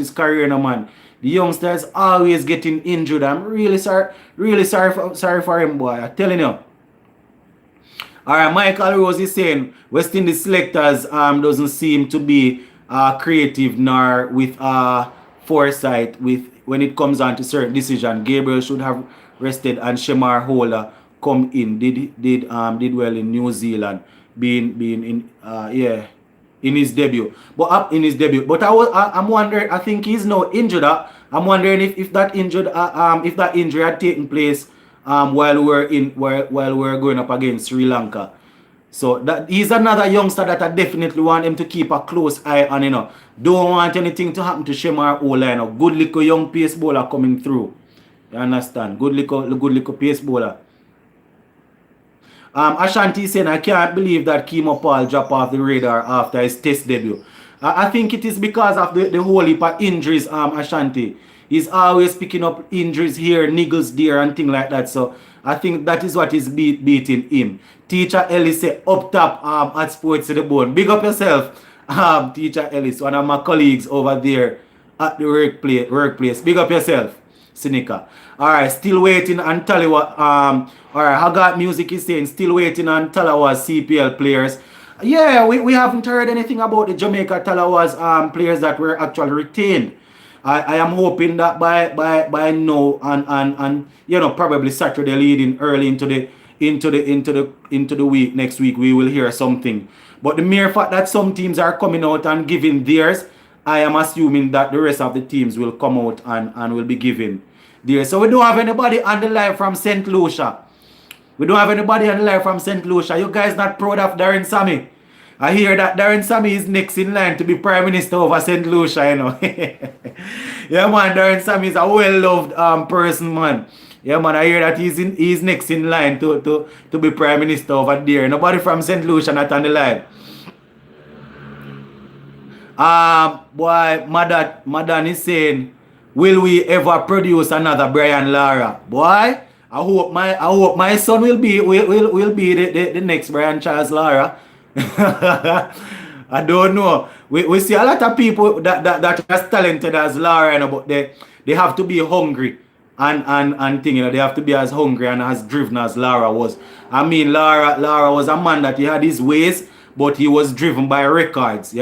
S1: career, man. The youngster is always getting injured. I'm really sorry for him, boy. I'm telling you. Alright, Michael Rose is saying West Indies selectors doesn't seem to be creative nor with foresight when it comes on to certain decision. Gabriel should have rested and Shemar Holder come in. Did well in New Zealand, being in his debut. But I'm wondering. I think he's now injured. I'm wondering if that injury had taken place while we're going up against Sri Lanka. So that he's another youngster that I definitely want him to keep a close eye on. Don't want anything to happen to Shemar Ola. Good little young pace bowler coming through. You understand? Good little pace bowler. Ashanti saying, I can't believe that Kimo Paul dropped off the radar after his test debut. I think it is because of the whole heap of injuries, Ashanti. He's always picking up injuries here, niggles there, and things like that. So I think that is what is beating him. Teacher Ellis say, up top at Sports to the Bone. Big up yourself, Teacher Ellis, one of my colleagues over there at the workplace. Big up yourself, Seneca. Alright, still waiting on Talawa. Alright, Hagat Music is saying, still waiting on Talawa's CPL players. Yeah, we haven't heard anything about the Jamaica Talawa's players that were actually retained. I am hoping that by now and probably Saturday leading early into the week next week we will hear something. But the mere fact that some teams are coming out and giving theirs, I am assuming that the rest of the teams will come out and will be giving theirs. So we don't have anybody on the line from St. Lucia. You guys not proud of Darren Sammy? I hear that Darren Sammy is next in line to be Prime Minister over St. Lucia, Yeah, man, Darren Sammy is a well-loved person, man. Yeah, man, I hear that he's next in line to be Prime Minister over there. Nobody from St. Lucia not on the line. Boy, Madan is saying, will we ever produce another Brian Lara? Boy, I hope my son will be the next Brian Charles Lara. I don't know. We see a lot of people that are as talented as Lara, but they have to be hungry and thing, they have to be as hungry and as driven as Lara was. I mean, Lara was a man that he had his ways, but he was driven by records,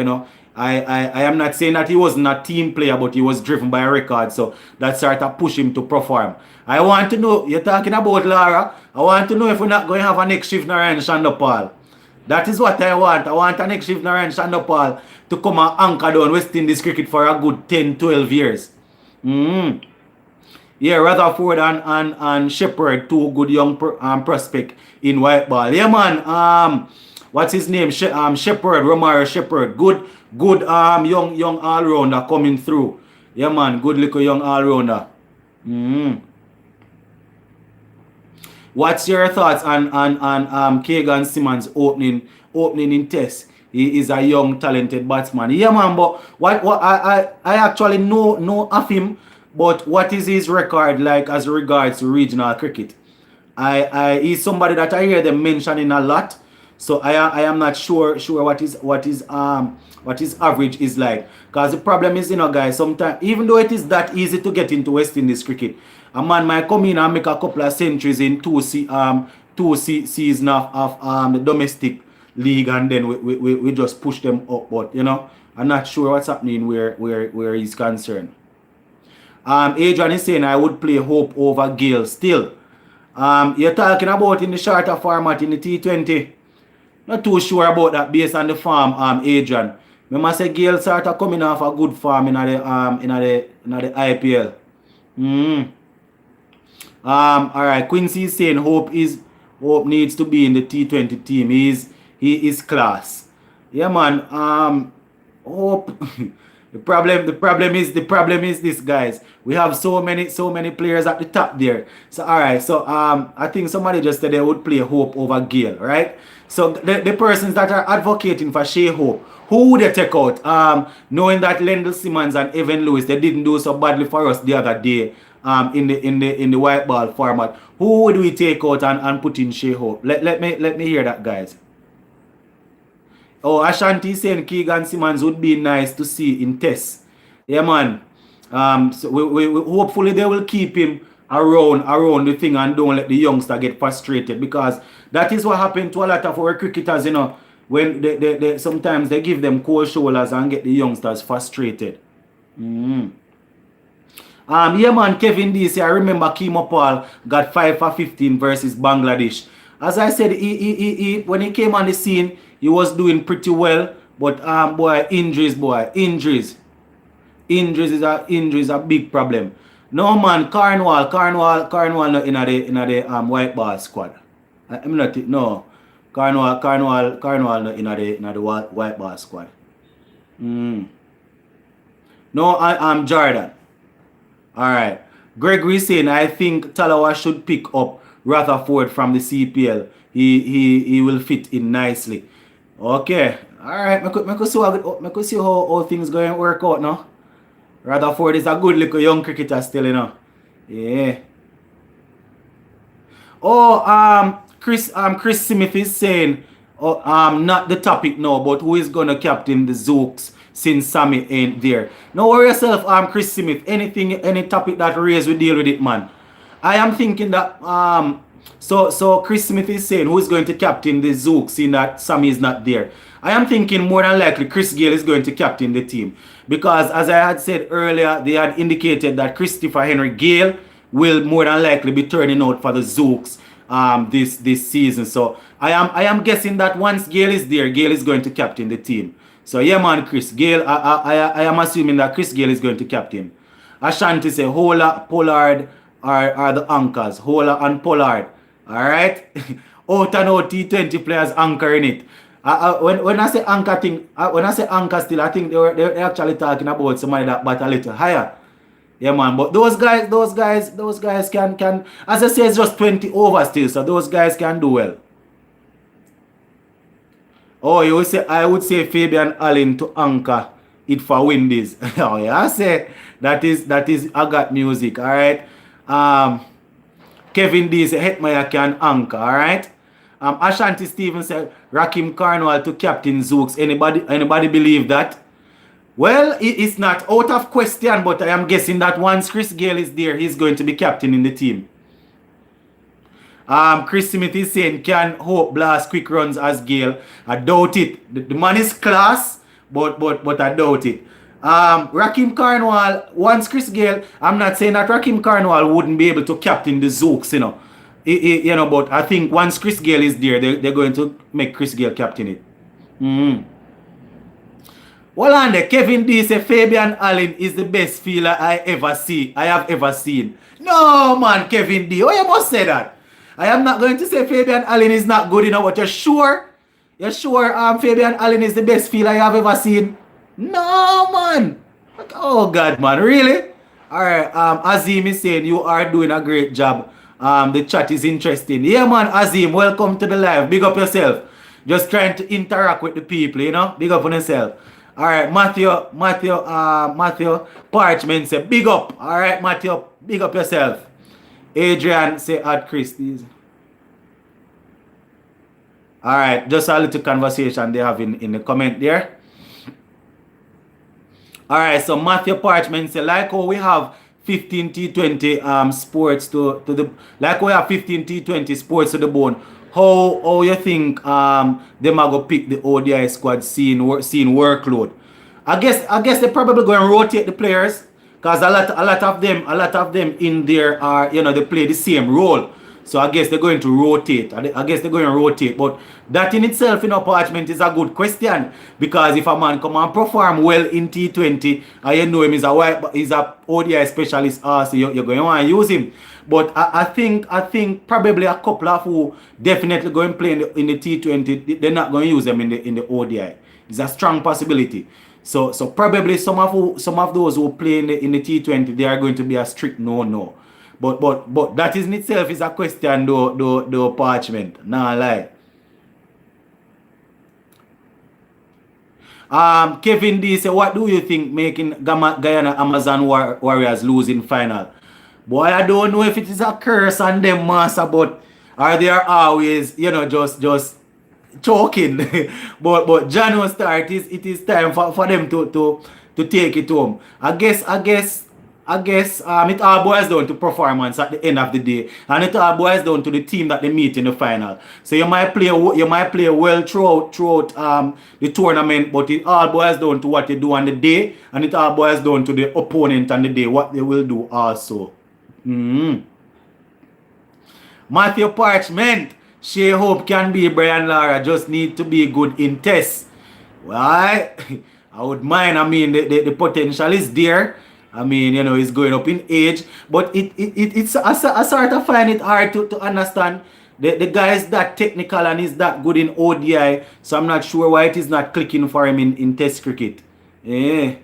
S1: I am not saying that he wasn't a team player, but he was driven by records, so that sort of pushed him to perform. I want to know, you're talking about Lara, I want to know if we're not going to have a next shift Narayan Shandopal. That is what I want. I want an next shift Narayan Shandopal to come and anchor down West Indies cricket for a good 10, 12 years. Yeah, Rutherford and Shepherd, two good young prospect in white ball. Yeah, man. what's his name? Shepherd, Romario Shepherd. Good young all rounder coming through. Yeah man, good little young all rounder. What's your thoughts on Keegan Simmons opening in test? He is a young talented batsman. Yeah man, but what I actually know of him, but what is his record like as regards to regional cricket? He's somebody that I hear them mentioning a lot. So I am not sure what his average is like. Because the problem is, guys, sometimes even though it is that easy to get into West Indies cricket, a man might come in and make a couple of centuries in two seasons of the domestic league, and then we just push them up. But I'm not sure what's happening where he's concerned. Adrian is saying I would play Hope over Gale still. You're talking about in the shorter format in the T20. Not too sure about that based on the form, Adrian. I must say Gale sort of coming off a good form in the IPL. Alright, Quincy is saying Hope needs to be in the T20 team. He is class. Yeah man. Hope the problem is this, guys. We have so many players at the top there. So alright, so I think somebody just said they would play Hope over Gale, right? So the persons that are advocating for Shea Hope, who would they take out? Knowing that Lendl Simmons and Evan Lewis, they didn't do so badly for us the other day in the white ball format. Who would we take out and put in Shea Hope? Let me hear that, guys. Oh, Ashanti saying Keegan Simmons would be nice to see in tests. Yeah, man. So we hopefully they will keep him around the thing and don't let the youngster get frustrated, because that is what happened to a lot of our cricketers, when they sometimes they give them cold shoulders and get the youngsters frustrated. Yeah man, Kevin D say I remember Kimo Paul got 5 for 15 versus Bangladesh. As I said, he when he came on the scene, he was doing pretty well, but injuries is a big problem. No man, Cornwall not in the white ball squad. I'm not no. Cornwall not in the white ball squad. No, I'm Jordan. Alright. Gregory saying I think Talawa should pick up Rutherford from the CPL. He will fit in nicely. Okay. Alright. I could see how things going to work out now. Rutherford is a good little young cricketer still, Yeah. Oh, Chris Smith is saying not the topic now, but who is gonna captain the Zooks since Sammy ain't there. Don't worry yourself, Chris Smith. Any topic that raised, we deal with it, man. I am thinking that so Chris Smith is saying who is going to captain the Zooks seeing that Sammy is not there. I am thinking more than likely Chris Gale is going to captain the team, because as I had said earlier, they had indicated that Christopher Henry Gale will more than likely be turning out for the Zooks this season. So I am guessing that once Gale is there, Gale is going to captain the team. So yeah man, Chris Gale, I am assuming that Chris Gale is going to captain. Ashanti say Hola, Pollard are the anchors. Hola and Pollard. Alright? Out and out T20 players anchoring it. When I say anchor thing, when I say anchor still, I think they're actually talking about somebody that bat a little higher. Yeah man, but those guys can as I say, it's just 20 over still, so those guys can do well. Oh, I would say Fabian Allen to anchor it for Windies. Oh yeah, I say that is Agat music, alright. Kevin D say Hetmeyer can anchor, alright. Ashanti Stevens said Rakim Cornwall to captain Zooks. Anybody believe that? Well, it's not out of question, but I am guessing that once Chris Gale is there, he's going to be captain in the team. Chris Smith is saying, can Hope blast quick runs as Gale? I doubt it. The man is class, but I doubt it. Rakim Cornwall, once Chris Gale, I'm not saying that Rakim Cornwall wouldn't be able to captain the Zooks, but I think once Chris Gale is there, they're going to make Chris Gale captain it. Well, and Kevin D say Fabian Allen is the best fielder I have ever seen. No, man, Kevin D. Oh, you must say that. I am not going to say Fabian Allen is not good enough, but you're sure? You sure Fabian Allen is the best fielder you have ever seen? No, man. Oh, God, man. Really? All right. Azim is saying you are doing a great job. The chat is interesting. Yeah, man, Azim, welcome to the live. Big up yourself. Just trying to interact with the people, you know? Big up on yourself. All right, Matthew Parchment say, big up. All right, Matthew, big up yourself. Adrian say, add Christie's. All right, just a little conversation they have in the comment there. All right, so Matthew Parchment say, like how we have 15 T20 sports to the, like we have 15 T20 sports to the bone. How you think them are gonna pick the ODI squad seeing workload? I guess they're probably going to rotate the players because a lot of them in there are, you know, they play the same role. So I guess they're going to rotate. But that in itself, you know, Parchment is a good question, because if a man come and perform well in T20 and you know him is a ODI specialist, so you're going to want to use him. But I think probably a couple of who definitely going to play in the T20, they're not going to use them in the ODI. It's a strong possibility. So probably some of those who play in the T20, they are going to be a strict no. But that in itself is a question, though Parchment. Nah, lie. Kevin D say, what do you think making Guyana Amazon Warriors lose in final? Boy, I don't know if it is a curse on them, master, but are they always, you know, just choking. but January start, it is time for them to take it home. I guess it all boils down to performance at the end of the day, and it all boils down to the team that they meet in the final. So you might play well throughout the tournament, but it all boils down to what you do on the day, and it all boils down to the opponent on the day, what they will do also. Matthew Parchment, Shea Hope can be Brian Lara, just need to be good in tests. Well, I would mind. I mean, the potential is there. I mean, you know, he's going up in age, but it's I sort of find it hard to understand. The guy is that technical and is that good in ODI, so I'm not sure why it is not clicking for him in test cricket. Yeah.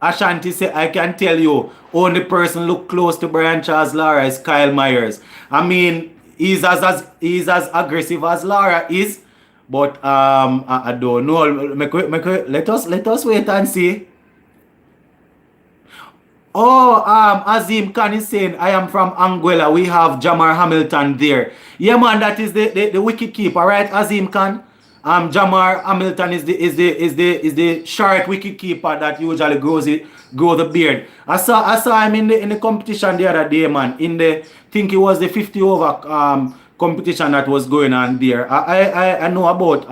S1: Ashanti say, I can tell you, only person look close to Brian Charles Lara is Kyle Myers. I mean, he's as aggressive as Lara is, but I don't know. Let us wait and see. Oh, Azim Khan is saying, I am from Anguilla. We have Jamar Hamilton there. Yeah, man, that is the wicket keeper, right, Azim Khan? Jamar Hamilton is the short wicket keeper that usually grow the beard. I saw him in the competition the other day, man. Think it was the 50 over competition that was going on there. I know about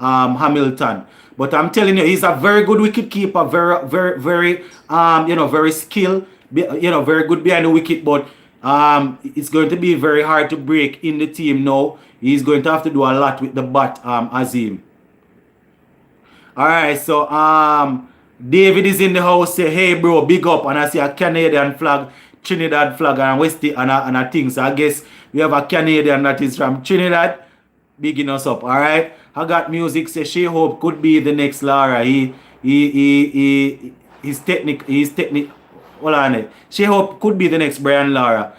S1: Hamilton, but I'm telling you, he's a very good wicket keeper, very very skilled, very good behind the wicket, but it's going to be very hard to break in the team now. He's going to have to do a lot with the bat, Azim. Alright, so David is in the house, say, hey bro, big up, and I see a Canadian flag, Trinidad flag, and West and a thing. So I guess we have a Canadian that is from Trinidad. Bigging us up, alright. I got music, say Shea Hope could be the next Lara. His technique. Hold on. Shea Hope could be the next Brian Lara.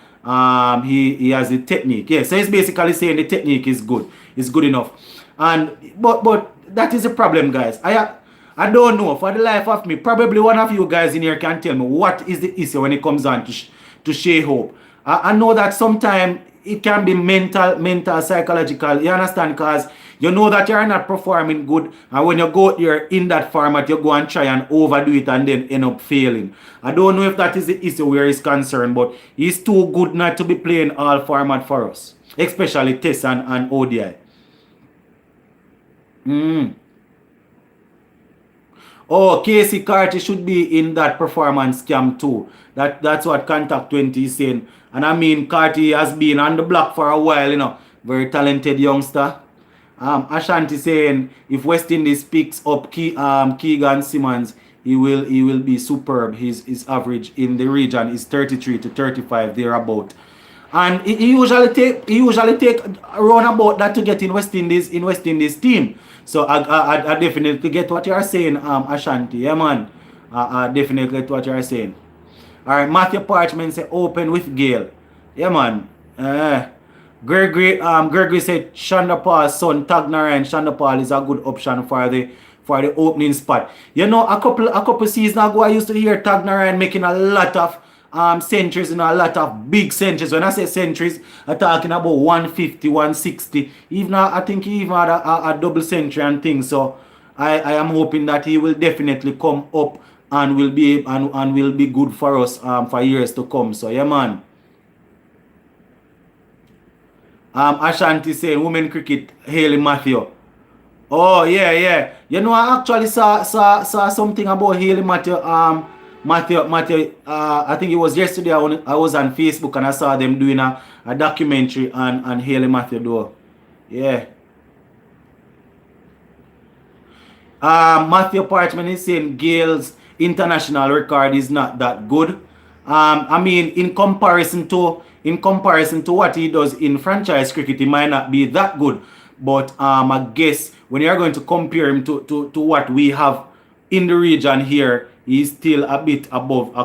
S1: He has the technique. Yeah, so he's basically saying the technique is good. It's good enough. And but that is a problem, guys. I don't know, for the life of me. Probably one of you guys in here can tell me what is the issue when it comes on to Shea Hope. I know that sometimes it can be mental, psychological. You understand? Because you know that you're not performing good, and when you go here in that format, you go and try and overdo it and then end up failing. I don't know if that is the issue where he's concerned, but he's too good not to be playing all format for us, especially Test and ODI. Oh, Casey Carty should be in that performance camp too. That's what Contact 20 is saying. And I mean, Carty has been on the block for a while, you know. Very talented youngster. Ashanti saying, if West Indies picks up Keegan Simmons, he will be superb. His average in the region is 33 to 35, thereabout. And he usually take around about that to get in West Indies team. So I definitely get what you are saying, Ashanti. Yeah, man. I definitely get what you are saying. All right, Matthew Parchment say open with Gale. Yeah, man. Gregory said Shonda Paul's son Tagnaran. Shonda Paul is a good option for the opening spot. You know, a couple seasons ago, I used to hear Tagnaran making a lot of centuries and a lot of big centuries. When I say centuries, I'm talking about 150, 160. Even I think he even had a double century and things. So I am hoping that he will definitely come up and will be good for us for years to come. So yeah, man. Ashanti saying women cricket, Haley Matthew. Oh yeah, yeah. You know, I actually saw something about Haley Matthew. Matthew. I think it was yesterday. I was on Facebook and I saw them doing a documentary on Haley Matthew though. Yeah. Matthew Parchman is saying Gale's international record is not that good. I mean, in comparison to what he does in franchise cricket, he might not be that good. But I guess when you're going to compare him to what we have in the region here, he's still a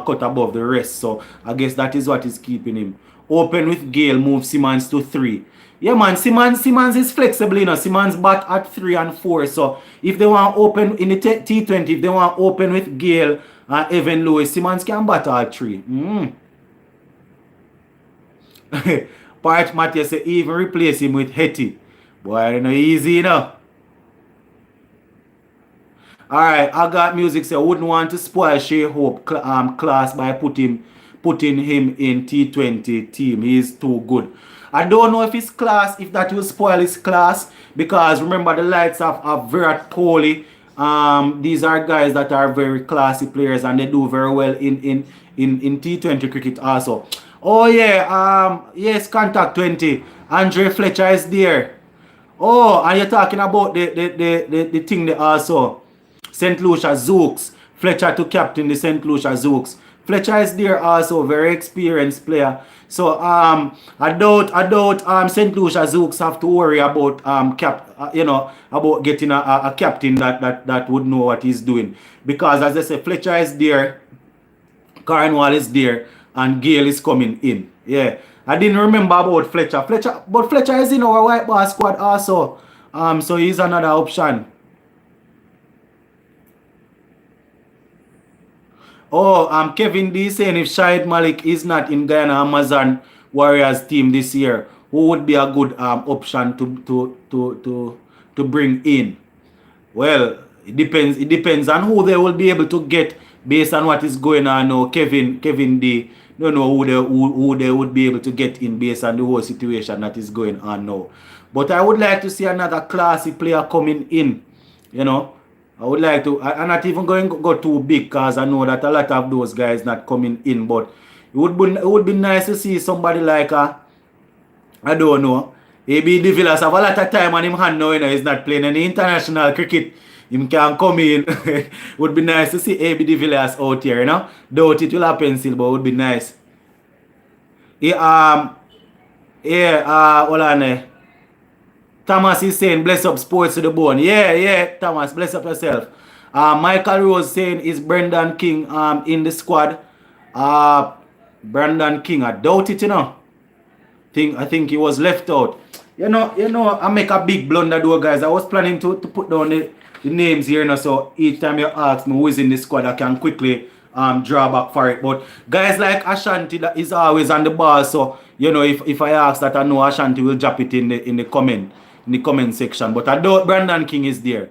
S1: cut above the rest. So I guess that is what is keeping him. Open with Gale, move Simmons to 3. Yeah, man, Simmons is flexible, you know. Simmons bat at 3 and 4. So if they want to open in the T20, if they want to open with Gale and Evan Lewis, Simmons can bat all 3. Part Matthias say even replace him with Hetty. Boy, you know, easy, you know. Alright, I got music say I wouldn't want to spoil Shea Hope class by putting him in T20 team. He's too good. I don't know if his class, if that will spoil his class, because remember the likes of Virat Kohli. These are guys that are very classy players and they do very well in T20 cricket also. Oh yeah, yes, contact 20. Andre Fletcher is there. Oh, and you're talking about the thing there also. St. Lucia Zooks. Fletcher to captain the St. Lucia Zooks. Fletcher is there also, very experienced player. So I doubt St. Lucia Zooks have to worry about about getting a captain that would know what he's doing. Because as I say, Fletcher is there, Cornwall is there, and Gale is coming in. Yeah. I didn't remember about Fletcher. But Fletcher is in our white ball squad also. So he's another option. Oh, Kevin D saying if Shahid Malik is not in Guyana Amazon Warriors team this year, who would be a good option to bring in? Well, it depends. It depends on who they will be able to get based on what is going on now. Kevin D don't know who they would be able to get in based on the whole situation that is going on now. But I would like to see another classy player coming in, you know. I would like to, I'm not even going to go too big because I know that a lot of those guys not coming in, but it would be nice to see somebody like I don't know, AB de Villas have a lot of time on him hand now, you know, he's not playing any international cricket. Him can come in. Would be nice to see AB de Villas out here, you know. Doubt it will happen still, but it would be nice. Hold on. Thomas is saying, bless up sports to the bone. Yeah, Thomas, bless up yourself. Michael Rose saying, is Brendan King in the squad? Brendan King, I doubt it, you know. I think he was left out. You know, I make a big blunder though, guys. I was planning to put down the names here, you know, so each time you ask me who is in the squad, I can quickly draw back for it. But guys like Ashanti that is always on the ball, so you know, if I ask that, I know Ashanti will drop it in the comment section. But I doubt Brandon King is there.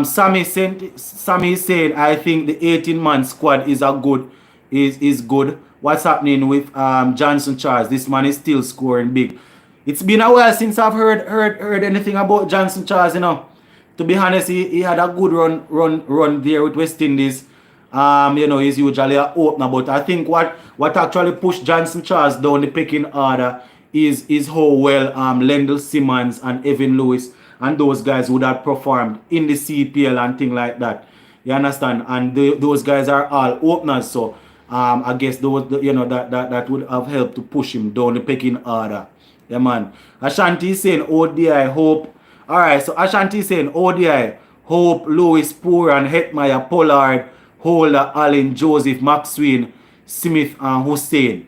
S1: Sammy is saying I think the 18-man squad is good. What's happening with Johnson Charles? This man is still scoring big. It's been a while since I've heard anything about Johnson Charles, you know. To be honest, he had a good run there with West Indies. You know, he's usually an opener, but I think what actually pushed Johnson Charles down the pecking order is how well Lendl Simmons and Evan Lewis and those guys would have performed in the CPL and things like that. You understand? And those guys are all openers, so I guess those, that would have helped to push him down the pecking order. Yeah, man. Ashanti is saying ODI, Hope. All right, so Ashanti is saying ODI, Hope, Lewis, Poor, and Hetmeyer, Pollard, Holder, Allen, Joseph, Maxwell, Smith, and Hussein.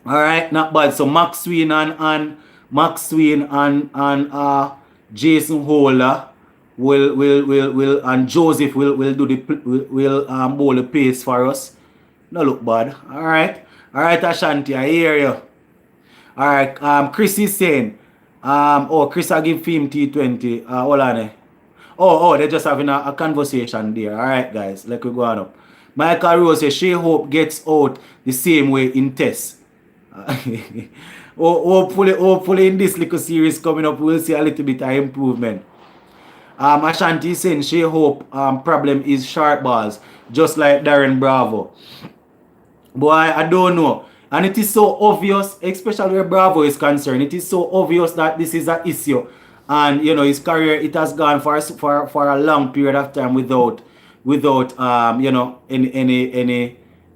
S1: All right, not bad. So Maxwell and Jason Holder will and Joseph will do the will bowl the pace for us. No look bad. All right, Ashanti, I hear you. All right, Chris is saying, Chris, I give him T20. Hold on. They're just having a conversation there. All right, guys, let me go on up. Michael Rose says, Shea Hope gets out the same way in tests. Hopefully in this little series coming up, we'll see a little bit of improvement. Ashanti is saying, Shea Hope problem is sharp balls, just like Darren Bravo. Boy, I don't know. And it is so obvious, especially where Bravo is concerned, it is so obvious that this is an issue. And, his career, it has gone for a long period of time without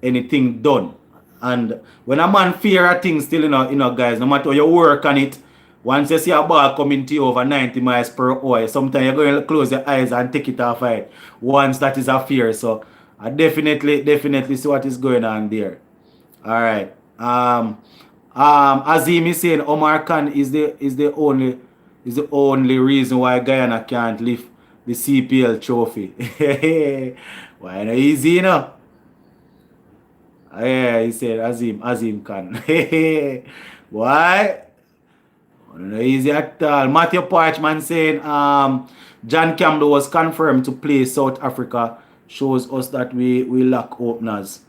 S1: anything done. And when a man fear a thing still, guys, no matter how you work on it, once you see a ball coming to you over 90 miles per hour, sometimes you're going to close your eyes and take it off right. Once that is a fear. So I definitely see what is going on there. All right. Azim is saying Omar Khan is the only reason why Guyana can't lift the CPL trophy. Why not easy, Yeah, he said Azim Khan. Why? Not easy at all. Matthew Parchman saying John Campbell was confirmed to play South Africa. Shows us that we lack openers.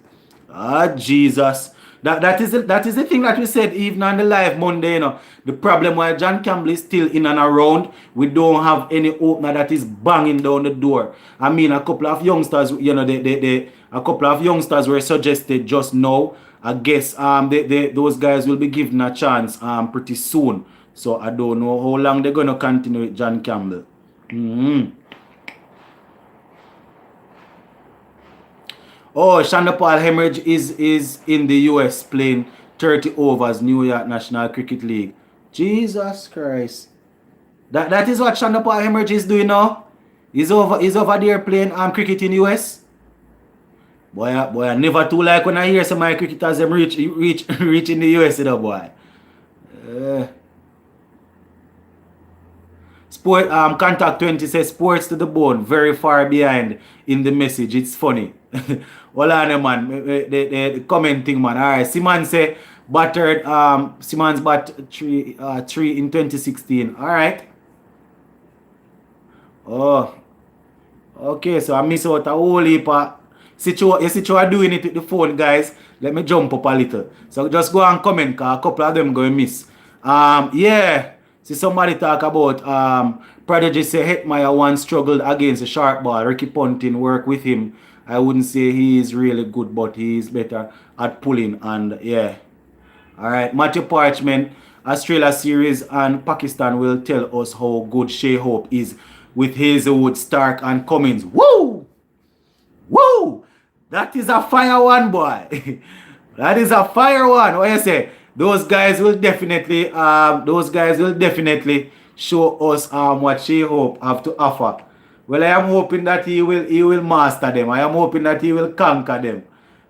S1: Jesus. That is the thing that we said even on the live Monday, The problem why John Campbell is still in and around, we don't have any opener that is banging down the door. I mean, a couple of youngsters, a couple of youngsters were suggested just now. I guess those guys will be given a chance pretty soon. So I don't know how long they're gonna continue with John Campbell. Oh, Shonda Paul Hemorrhage is in the US playing 30 overs, New York National Cricket League. Jesus Christ. That is what Shonda Paul Hemorrhage is doing now. He's over there playing cricket in the US. Boy, I never too like when I hear some of my cricketers them reach in the US, boy. Sport Contact 20 says sports to the bone, very far behind in the message. It's funny. Hold on, man. The commenting, man. All right. Simon say battered. Simon's bat three in 2016. All right. Oh. Okay. So I miss out a whole heap of. You see what I'm doing it with the phone, guys. Let me jump up a little. So just go and comment, cause a couple of them going miss. Yeah. See somebody talk about Prodigy say Hetmeyer once struggled against a sharp ball. Ricky Ponting work with him. I wouldn't say he is really good, but he is better at pulling. And yeah. Alright. Matthew Parchment, Australia series and Pakistan will tell us how good Shea Hope is with Hazelwood, Stark and Cummins. Woo! Woo! That is a fire one, boy. That is a fire one. What you say? Those guys will definitely show us what Shea Hope have to offer. Well, I am hoping that he will master them. I am hoping that he will conquer them.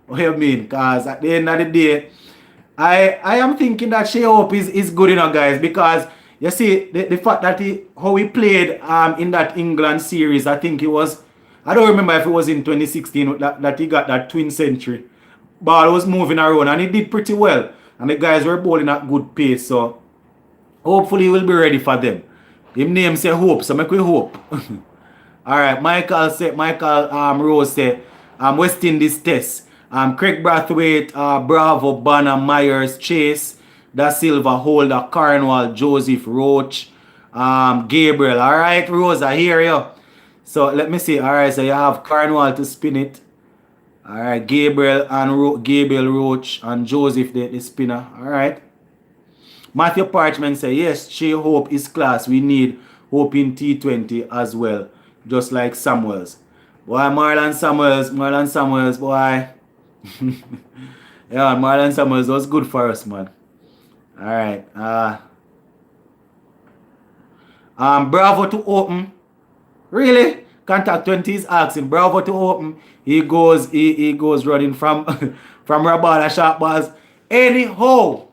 S1: What do you mean? Because at the end of the day, I am thinking that Shea Hope is good enough, guys, because you see the fact that how he played in that England series, I think it was, I don't remember if it was in 2016 that he got that twin century. Ball was moving around and he did pretty well. And the guys were bowling at good pace, so hopefully we'll be ready for them. His name say Hope, so make we hope. Alright, Michael Rose say West Indies test. Craig Brathwaite, Bravo, Banner, Myers, Chase, Da Silva, Holder, Cornwall, Joseph, Roach, Gabriel. Alright, Rose, I hear you. So let me see. Alright, so you have Cornwall to spin it. Alright, Gabriel Roach and Joseph the spinner. Alright. Matthew Parchment say yes, Shea Hope is class. We need Hope in T20 as well. Just like Samuels. Boy, Marlon Samuels, boy. Yeah, Marlon Samuels was good for us, man. All right. Bravo to open. Really? Contact 20 is asking. Bravo to open. He goes running from from Rabada sharp balls. Anyhow,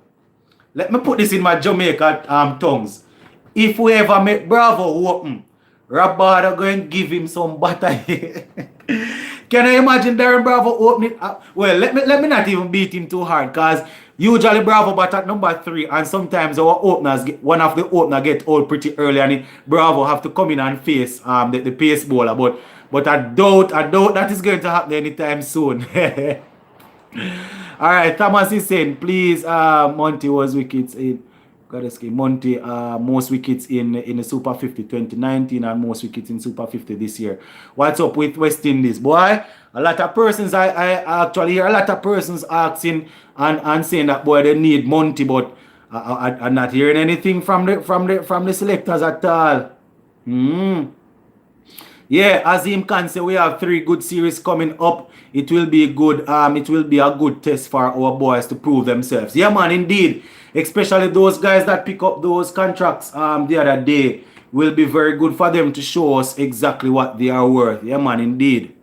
S1: let me put this in my Jamaica tongues. If we ever make Bravo open, Rabada going to give him some butter. Can you imagine Darren Bravo opening? Well, let me not even beat him too hard, because usually Bravo bat at number 3, and sometimes our openers one of the opener get old pretty early, and Bravo have to come in and face the pace bowler. But I doubt that is going to happen anytime soon. All right, Thomas is saying, please, Monty was wickets in. Gotta say, Monty, most wickets in the Super 50 2019 and most wickets in Super 50 this year. What's up with West Indies, boy? A lot of persons, I actually hear a lot of persons asking and saying that boy they need Monty, but I'm not hearing anything from the selectors at all. Yeah, Azim can say we have 3 good series coming up. It will be good. It will be a good test for our boys to prove themselves. Yeah, man, indeed. Especially those guys that pick up those contracts the other day. Will be very good for them to show us exactly what they are worth. Yeah, man, indeed.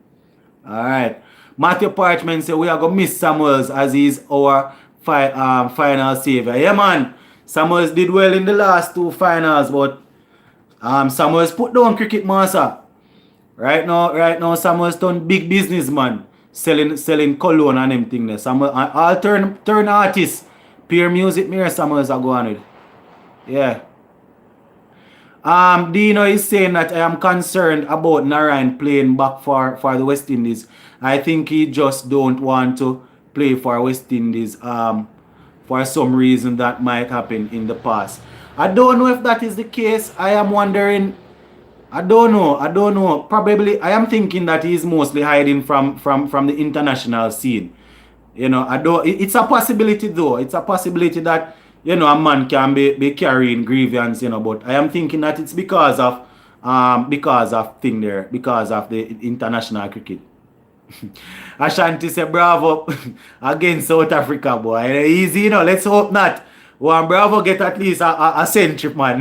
S1: All right. Matthew Parchment say we are gonna miss Samuels as he's our final savior. Yeah, man. Samuels did well in the last 2 finals, but Samuels put down cricket master. Right now, Samuel's done big business, man. Selling cologne and them thing there. Samuel, all turn artists. Pure music, me or Samuel's are going with. Yeah. Dino is saying that I am concerned about Narayan playing back for the West Indies. I think he just don't want to play for West Indies for some reason that might happen in the past. I don't know if that is the case. I am wondering. I don't know. Probably, I am thinking that he's mostly hiding from the international scene. You know, I don't. It's a possibility though. It's a possibility that a man can be carrying grievance. But I am thinking that it's because of thing there, because of the international cricket. Ashanti say bravo against South Africa, boy. Easy, let's hope not. One Bravo get at least a century, man.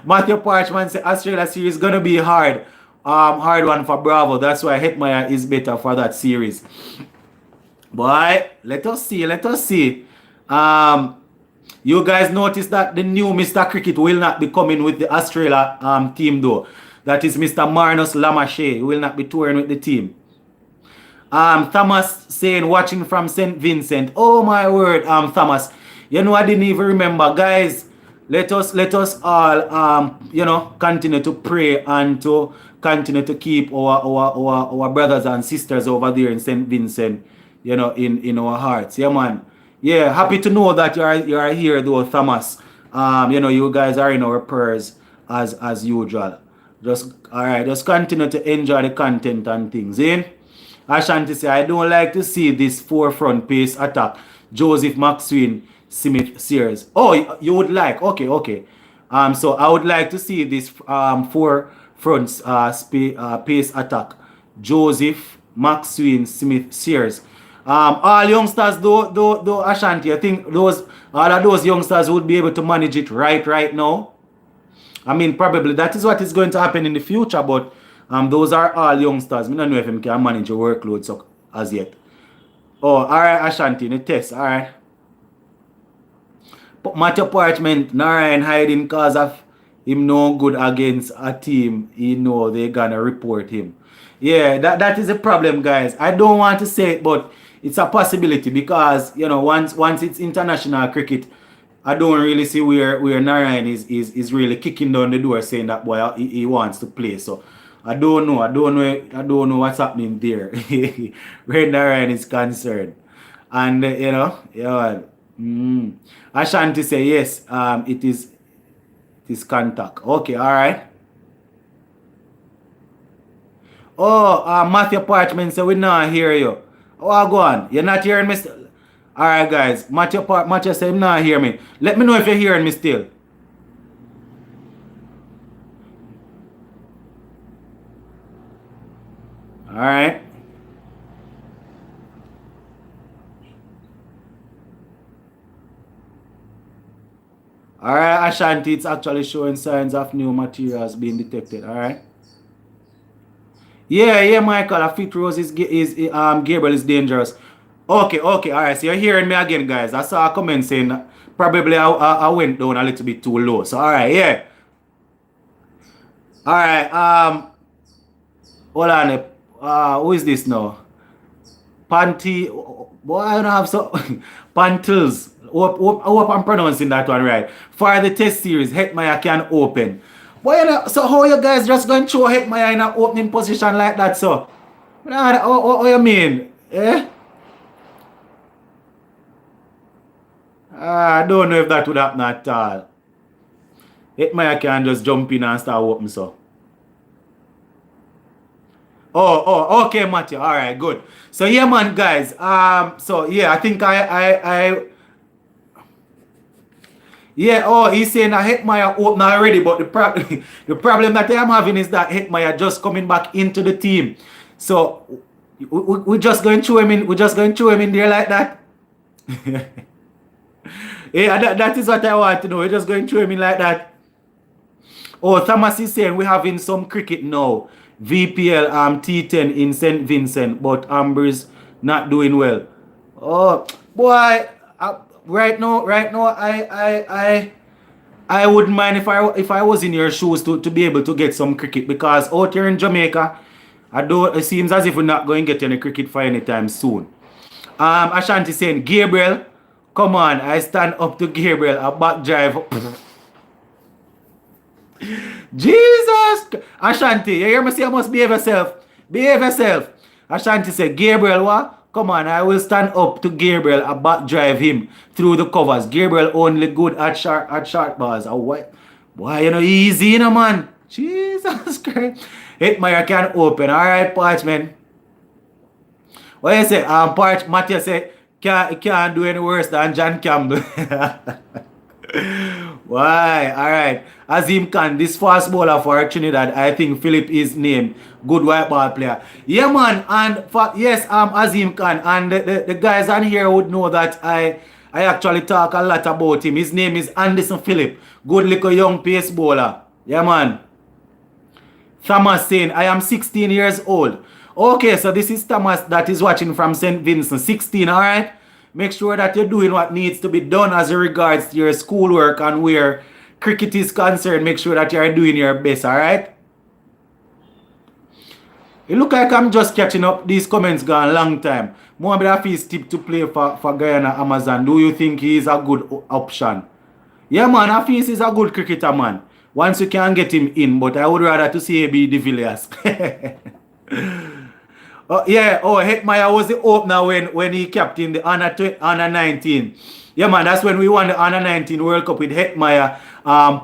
S1: Matthew Parchman say Australia series gonna be hard. Hard one for Bravo. That's why Hetmeyer is better for that series. Boy, let us see. You guys notice that the new Mr. Cricket will not be coming with the Australia team though. That is Mr. Marnus Lamache. He will not be touring with the team. Thomas saying watching from St. Vincent. Oh my word, Thomas. I didn't even remember, guys. Let us all continue to pray and to continue to keep our brothers and sisters over there in St. Vincent, in our hearts. Yeah, man. Yeah, happy to know that you are here though, Thomas. You guys are in our prayers as usual. Just continue to enjoy the content and things, eh? Ashanti say, I don't like to see this forefront pace attack. Joseph McSween, Smith Sears. Oh, you would like? Okay. So I would like to see this forefront pace attack. Joseph McSween, Smith Sears. All youngsters, though, Ashanti, I think all of those youngsters would be able to manage it right now. I mean, probably that is what is going to happen in the future, but those are all youngsters. I don't know if him can manage your workload so, as yet. Oh, alright, Ashanti, in the test, alright. But Matthew Parchment, Narayan hiding because of him no good against a team, they're gonna report him. Yeah, that is a problem, guys. I don't want to say it, but it's a possibility because, once it's international cricket, I don't really see where Narayan is really kicking down the door saying that boy he wants to play. So I don't know what's happening there where Narayan is concerned. And Ashanti say yes, it is contact. Okay, all right. Oh, Matthew Parchment say we not hear you. Oh, go on. You're not hearing me. Alright, guys. Matthew say him not hear me. Let me know if you're hearing me still. Alright. All right, Ashanti, it's actually showing signs of new materials being detected. All right. Yeah, yeah, Michael. A fit rose is Gabriel is dangerous. Okay, okay, all right. So you're hearing me again, guys. I saw a comment saying probably I went down a little bit too low. So all right, yeah, all right. Hold on. Who is this now? Panty. Boy, I don't have so Pantils. Hope I'm pronouncing that one right. For the test series, Hetmaya can open. Boy, you know, so how you guys just going to throw Hetmaya in an opening position like that? So, what you mean? Eh? I don't know if that would happen at all. Hetmaya can just jump in and start open so. Okay, Matthew. All right, good. So yeah, man, guys. So yeah, I think yeah. Oh, he's saying that Hetmaya open already, but the problem, the problem that I'm having is that Hetmaya just coming back into the team. So we just going to him in. We're just going to him in there like that. Yeah, that is what I want to know. We're just going to him in like that. Oh, Thomas is saying we're having some cricket now. VPL T10 in St. Vincent, but Amber's not doing well. Oh boy, right now, I wouldn't mind if I was in your shoes to be able to get some cricket because out here in Jamaica, I don't. It seems as if we're not going to get any cricket for anytime soon. Ashanti saying Gabriel, come on, I stand up to Gabriel. A back drive. Jesus! Ashanti, you hear me say you must behave yourself. Behave yourself. Ashanti said, Gabriel, what? Come on, I will stand up to Gabriel and back drive him through the covers. Gabriel only good at short balls. Oh, what? Why, you know, easy, you know, man. Jesus Christ. Hetmaya can open. All right, Parchman. What you say? Matthew said, can't do any worse than John Campbell. Why? All right. Azim Khan, this fast bowler for Trinidad, I think Philip is named. Good white ball player. Yeah, man. And yes, Azim Khan. And the guys on here would know that I actually talk a lot about him. His name is Anderson Philip. Good little young pace bowler. Yeah, man. Thomas saying, I am 16 years old. Okay, so this is Thomas that is watching from St. Vincent. 16, all right? Make sure that you're doing what needs to be done as regards to your schoolwork and where cricket is concerned. Make sure that you're doing your best, all right? It look like I'm just catching up. These comments gone a long time. Mohamed Hafiz tip to play for Guyana Amazon. Do you think he is a good option? Yeah, man. Hafiz is a good cricketer, man. Once you can get him in, but I would rather to see AB de Villiers. Yeah, Hetmaya was the opener when he captained the under 19. Yeah, man, that's when we won the under 19 World Cup with Hetmaya,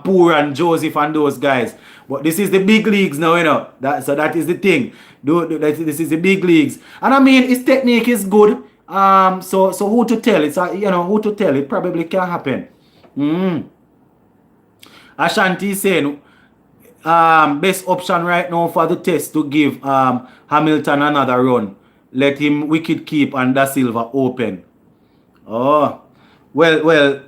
S1: Poor and Joseph and those guys. But this is the big leagues now, you know. So that is the thing. This is the big leagues. And I mean, his technique is good. So who to tell? Who to tell? It probably can happen. Ashanti saying, best option right now for the test to give Hamilton another run. Let him wicket keep and Da Silva open. Oh, well.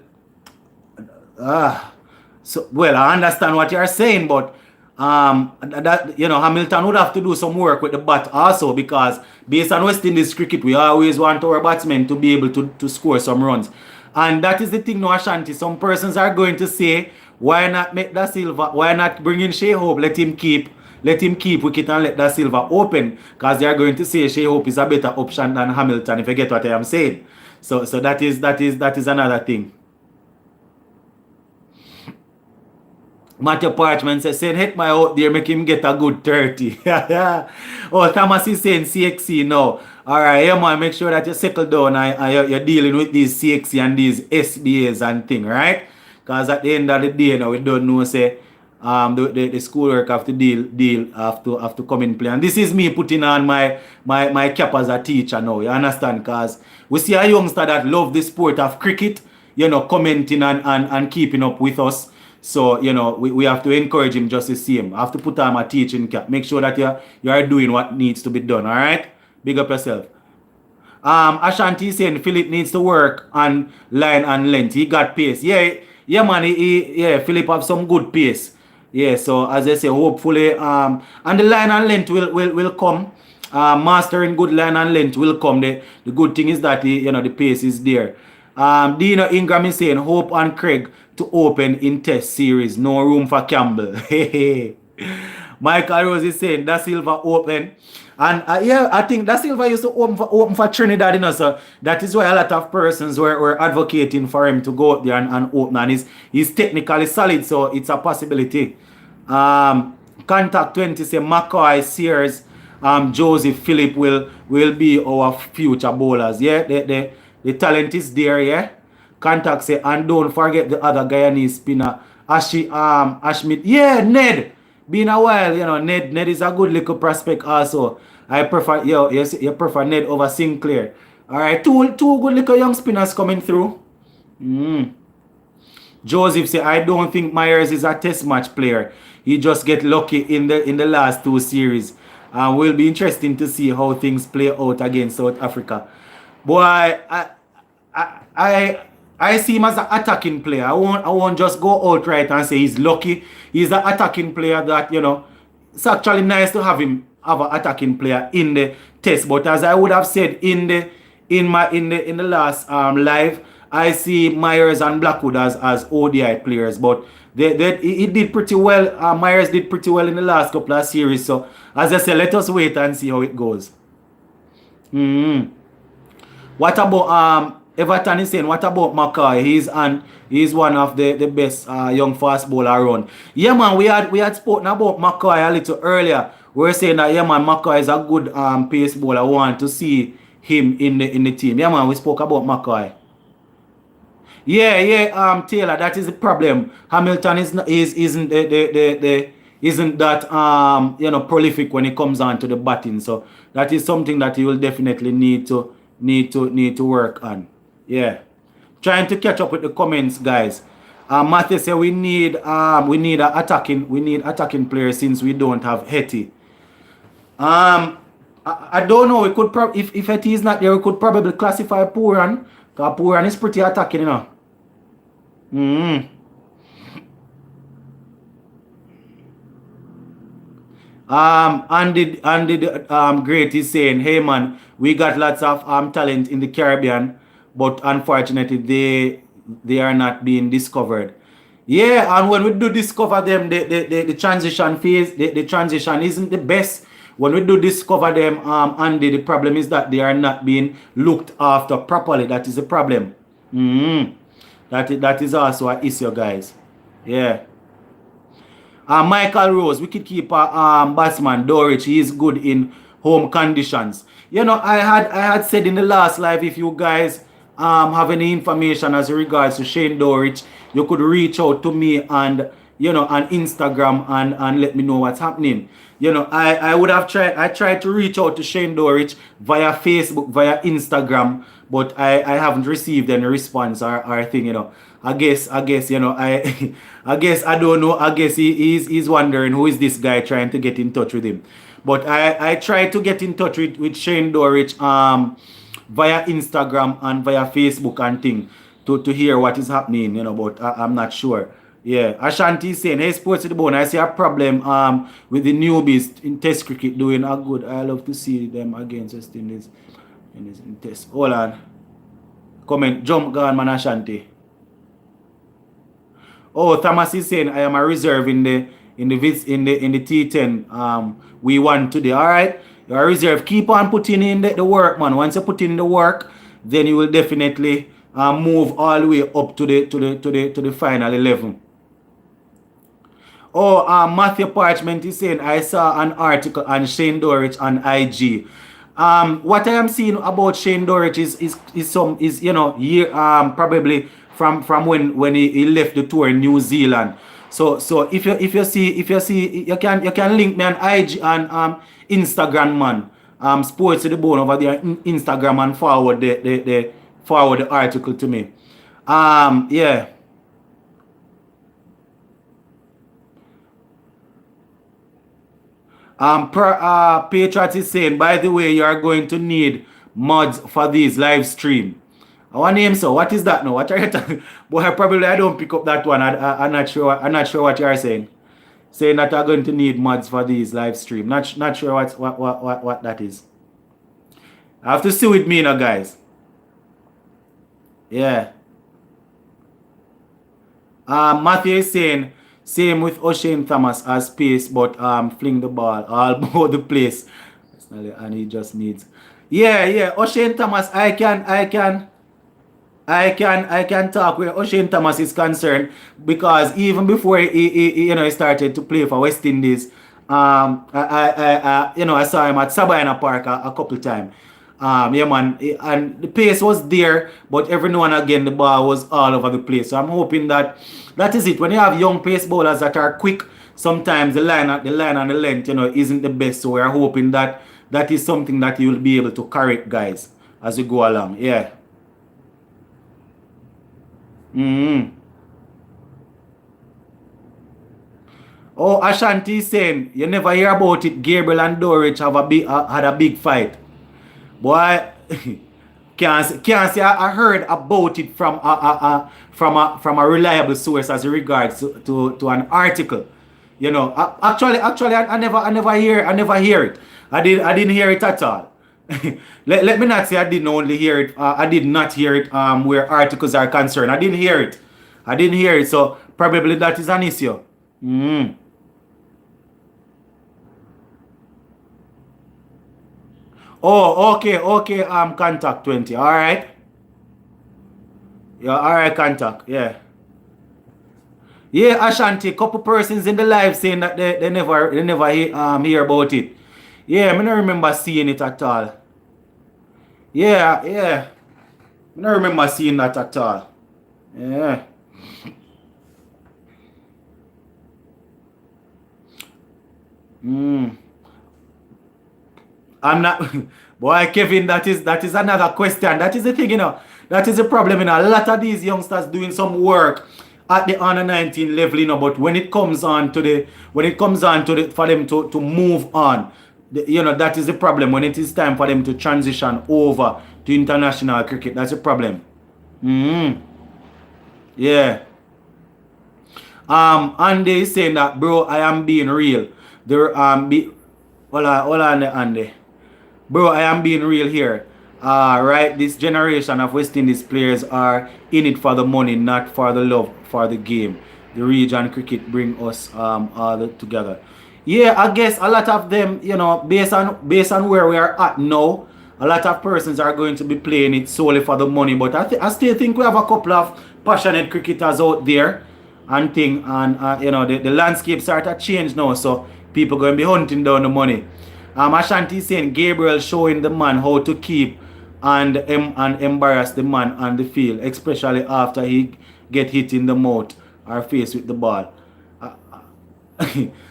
S1: I understand what you're saying, but Hamilton would have to do some work with the bat also because based on West Indies cricket, we always want our batsmen to be able to score some runs. And that is the thing now, Ashanti. Some persons are going to say, why not make Da Silva? Why not bring in Shea Hope? Let him keep wicket and let Da Silva open. Because they are going to say Shea Hope is a better option than Hamilton, if you get what I am saying. So that is another thing. Matthew Parchman says, send Hetmaya out there, make him get a good 30. Oh, Thomas is saying CXC now. Alright, yeah, man, make sure that you settle down and you're dealing with these CXC and these SBAs and thing, right? Because at the end of the day, now we don't know, say, the schoolwork have to have to come in play. And this is me putting on my cap as a teacher now, you understand? Because we see a youngster that love the sport of cricket, commenting and keeping up with us. So, we have to encourage him just the same. I have to put on my teaching cap. Make sure that you are doing what needs to be done, all right? Big up yourself. Ashanti saying Philip needs to work on line and length. He got pace. Yeah, Yeah, man, yeah, Philip have some good pace. Yeah, so as I say, hopefully, and the line and length will come. Mastering good line and length will come. The good thing is that the pace is there. Dino Ingram is saying Hope and Craig to open in test series. No room for Campbell. Michael Rose is saying Da Silva open. And yeah, I think Da Silva used to open for Trinidad, so that is why a lot of persons were advocating for him to go out there and open. And he's technically solid, so it's a possibility. Contact 20 say McCoy, Sears, Joseph, Philip will be our future bowlers. Yeah, the talent is there, yeah. Contact say, and don't forget the other Guyanese spinner, Ashmit. Yeah, Ned. Been a while, Ned is a good little prospect also. I prefer you prefer Ned over Sinclair. Alright, two good little young spinners coming through. Joseph say, I don't think Myers is a test match player. He just get lucky in the last two series. Will be interesting to see how things play out against South Africa. Boy, I see him as an attacking player. I won't just go outright and say he's lucky. He's an attacking player that, it's actually nice to have him have an attacking player in the test. But as I would have said in the last live, I see Myers and Blackwood as ODI players. But he did pretty well. Myers did pretty well in the last couple of series. So as I said, let us wait and see how it goes. What about Everton is saying, what about McCoy? He's one of the best young fast bowler around. Yeah, man, we had spoken about McCoy a little earlier. We were saying that, yeah, man, McCoy is a good pace bowler. I want to see him in the team. Yeah, man, we spoke about McCoy. Yeah, Taylor, that is the problem. Hamilton isn't that prolific when it comes on to the batting. So that is something that he will definitely need to work on. Yeah, trying to catch up with the comments, guys. Matthew said we need attacking players since we don't have Hetty. I don't know. We could if Hetty is not there, we could probably classify Pooran. Because Pooran is pretty attacking, Andy Great is saying, hey man, we got lots of talent in the Caribbean, but unfortunately they are not being discovered. Yeah, and when we do discover them, the transition phase, the transition isn't the best. When we do discover them, Andy, the problem is that they are not being looked after properly. That is the problem. That is also an issue, guys. Yeah. Michael Rose, wicketkeeper, batsman Dorich, he is good in home conditions. I had said in the last live, if you guys have any information as regards to Shane Dorich, you could reach out to me and on Instagram and let me know what's happening. I would have tried to reach out to Shane Dorich via Facebook, via Instagram, but I haven't received any response or thing, I guess I guess I don't know. I guess he's wondering who is this guy trying to get in touch with him. But I tried to get in touch with Shane Dorich via Instagram and via Facebook and thing to hear what is happening, but I'm not sure. Yeah, Ashanti is saying, hey, Sports to the Bone, I see a problem with the newbies in test cricket doing a good. I love to see them against us in this test. Hold on. Comment, jump gone, man, Ashanti. Oh, Thomas is saying, I am a reserve in the T10 we won today. All right, you're a reserve. Keep on putting in the work, man. Once you put in the work, then you will definitely move all the way up to the final 11. Oh, Matthew Parchment is saying, I saw an article on Shane Dorich on IG. What I am seeing about Shane Dorich is probably from when he left the tour in New Zealand. So if you see you can link me on IG and Instagram, man. Sports to the Bone over there Instagram and forward the article to me. Yeah. Patriot is saying, by the way, you are going to need mods for these live stream. I want name so. What is that now? What are you talking? Boy, probably I don't pick up that one. I'm not sure. I'm not sure what you are saying. Saying that I'm going to need mods for these live stream. Not sure what that is. I have to see with me now, guys. Yeah. Matthew is saying same with O'Shane Thomas as pace, but fling the ball all over the place. And he just needs. Yeah. O'Shane Thomas, I can talk where O'Shane Thomas is concerned because even before he started to play for West Indies, I saw him at Sabina Park a couple times. Yeah, man, and the pace was there, but every now and again the ball was all over the place. So I'm hoping that is it. When you have young pace bowlers that are quick, sometimes the line and the length, isn't the best. So we're hoping that is something that you'll be able to correct, guys, as we go along. Yeah. Oh, Ashanti is saying you never hear about it. Gabriel and Dorich had a big fight. Boy, can't say I heard about it from a reliable source as regards to an article. Actually, I never hear it. I didn't hear it at all. let me not say I didn't only hear it. I did not hear it where articles are concerned. I didn't hear it. So probably that is an issue. Oh, okay. Contact 20. All right. Yeah, all right. Contact. Yeah. Yeah, Ashanti. Couple persons in the live saying that they never hear about it. Yeah, I don't remember seeing it at all. Yeah. I don't remember seeing that at all. Yeah. I'm not. Boy, Kevin, that is another question. That is the thing, That is the problem, A lot of these youngsters doing some work at the under 19 level, but when it comes on to for them to move on, that is the problem. When it is time for them to transition over to international cricket, that's the problem. Yeah. Andy is saying that, bro, I am being real. There hold on, Andy. Bro, I am being real here. Right, this generation of West Indies players are in it for the money, not for the love for the game. The region cricket bring us all together. Yeah, I guess a lot of them, based on where we are at now, a lot of persons are going to be playing it solely for the money. But I still think we have a couple of passionate cricketers out there and the landscape start to change now, so people going to be hunting down the money. Ashanti saying Gabriel showing the man how to keep and embarrass the man on the field, especially after he get hit in the mouth or face with the ball.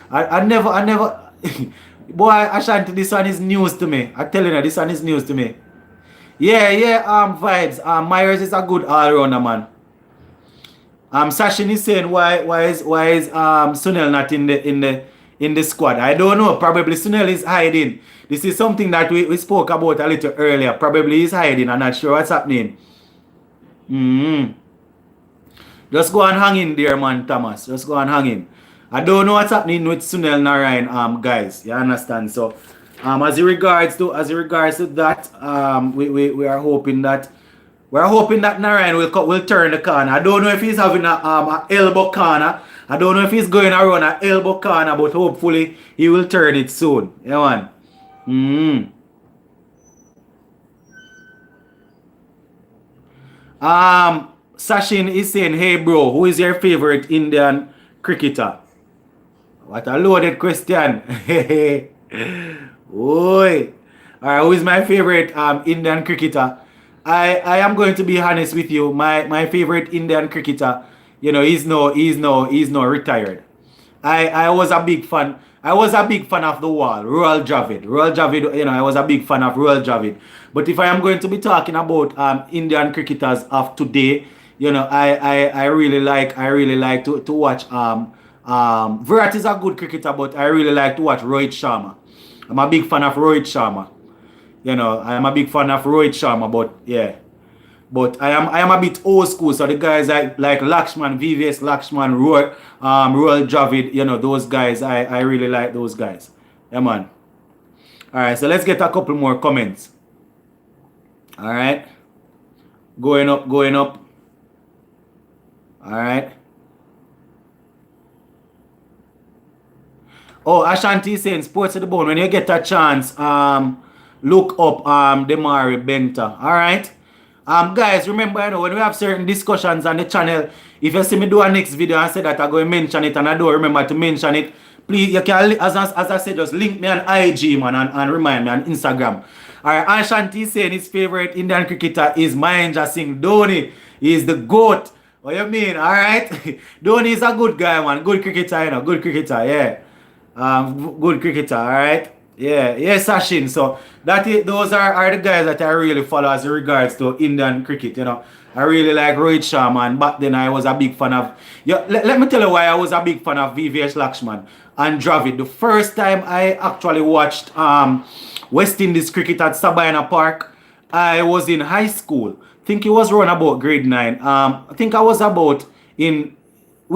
S1: I never boy, Ashanti, this one is news to me. I tell you, this one is news to me. Yeah, vibes. Myers is a good all-rounder, man. Sachin is saying why is Sunil not in the squad? I don't know. Probably Sunil is hiding. This is something that we spoke about a little earlier. Probably he's hiding. I'm not sure what's happening. Just go and hang in there, man, Thomas. Just go and hang in. I don't know what's happening with Sunil Narayan, guys. You understand? So, as regards to that, we are hoping that Narayan will turn the corner. I don't know if he's having a elbow corner. I don't know if he's going around an elbow corner, but hopefully he will turn it soon. Yeah, man. Sachin is saying, hey bro, who is your favorite Indian cricketer? What a loaded question. Oi. Alright, who is my favorite Indian cricketer? I am going to be honest with you. My favorite Indian cricketer, he's no retired. I was a big fan. I was a big fan of the wall, Royal Dravid. I was a big fan of Royal Dravid. But if I am going to be talking about Indian cricketers of today, I really like to watch Virat is a good cricketer, but I really like to watch Rohit Sharma. I'm a big fan of Rohit Sharma. I'm a big fan of Rohit Sharma, but yeah. But I am a bit old school, so the guys like Lakshman, VVS Lakshman, Royal Dravid, those guys, I really like those guys. Yeah, man. All right, so let's get a couple more comments. All right. Going up, going up. All right. Oh, Ashanti saying sports to the bone. When you get a chance, look up Demari Benta. All right. Guys, remember, when we have certain discussions on the channel, if you see me do a next video and say that I'm going to mention it and I don't remember to mention it, please, you can, as I said, just link me on IG, man, and remind me on Instagram. All right, Ashanti saying his favorite Indian cricketer is Mahendra Singh Dhoni. He is the GOAT. What you mean? All right. Dhoni is a good guy, man. Good cricketer, Good cricketer, yeah. Good cricketer, all right. Yeah, Sachin. So those are the guys that I really follow as regards to Indian cricket. I really like Rohit Sharma, back then I was a big fan of. Let me tell you why I was a big fan of VVS Lakshman and Dravid. The first time I actually watched West Indies cricket at Sabina Park, I was in high school. I think it was around about grade 9. I think I was about we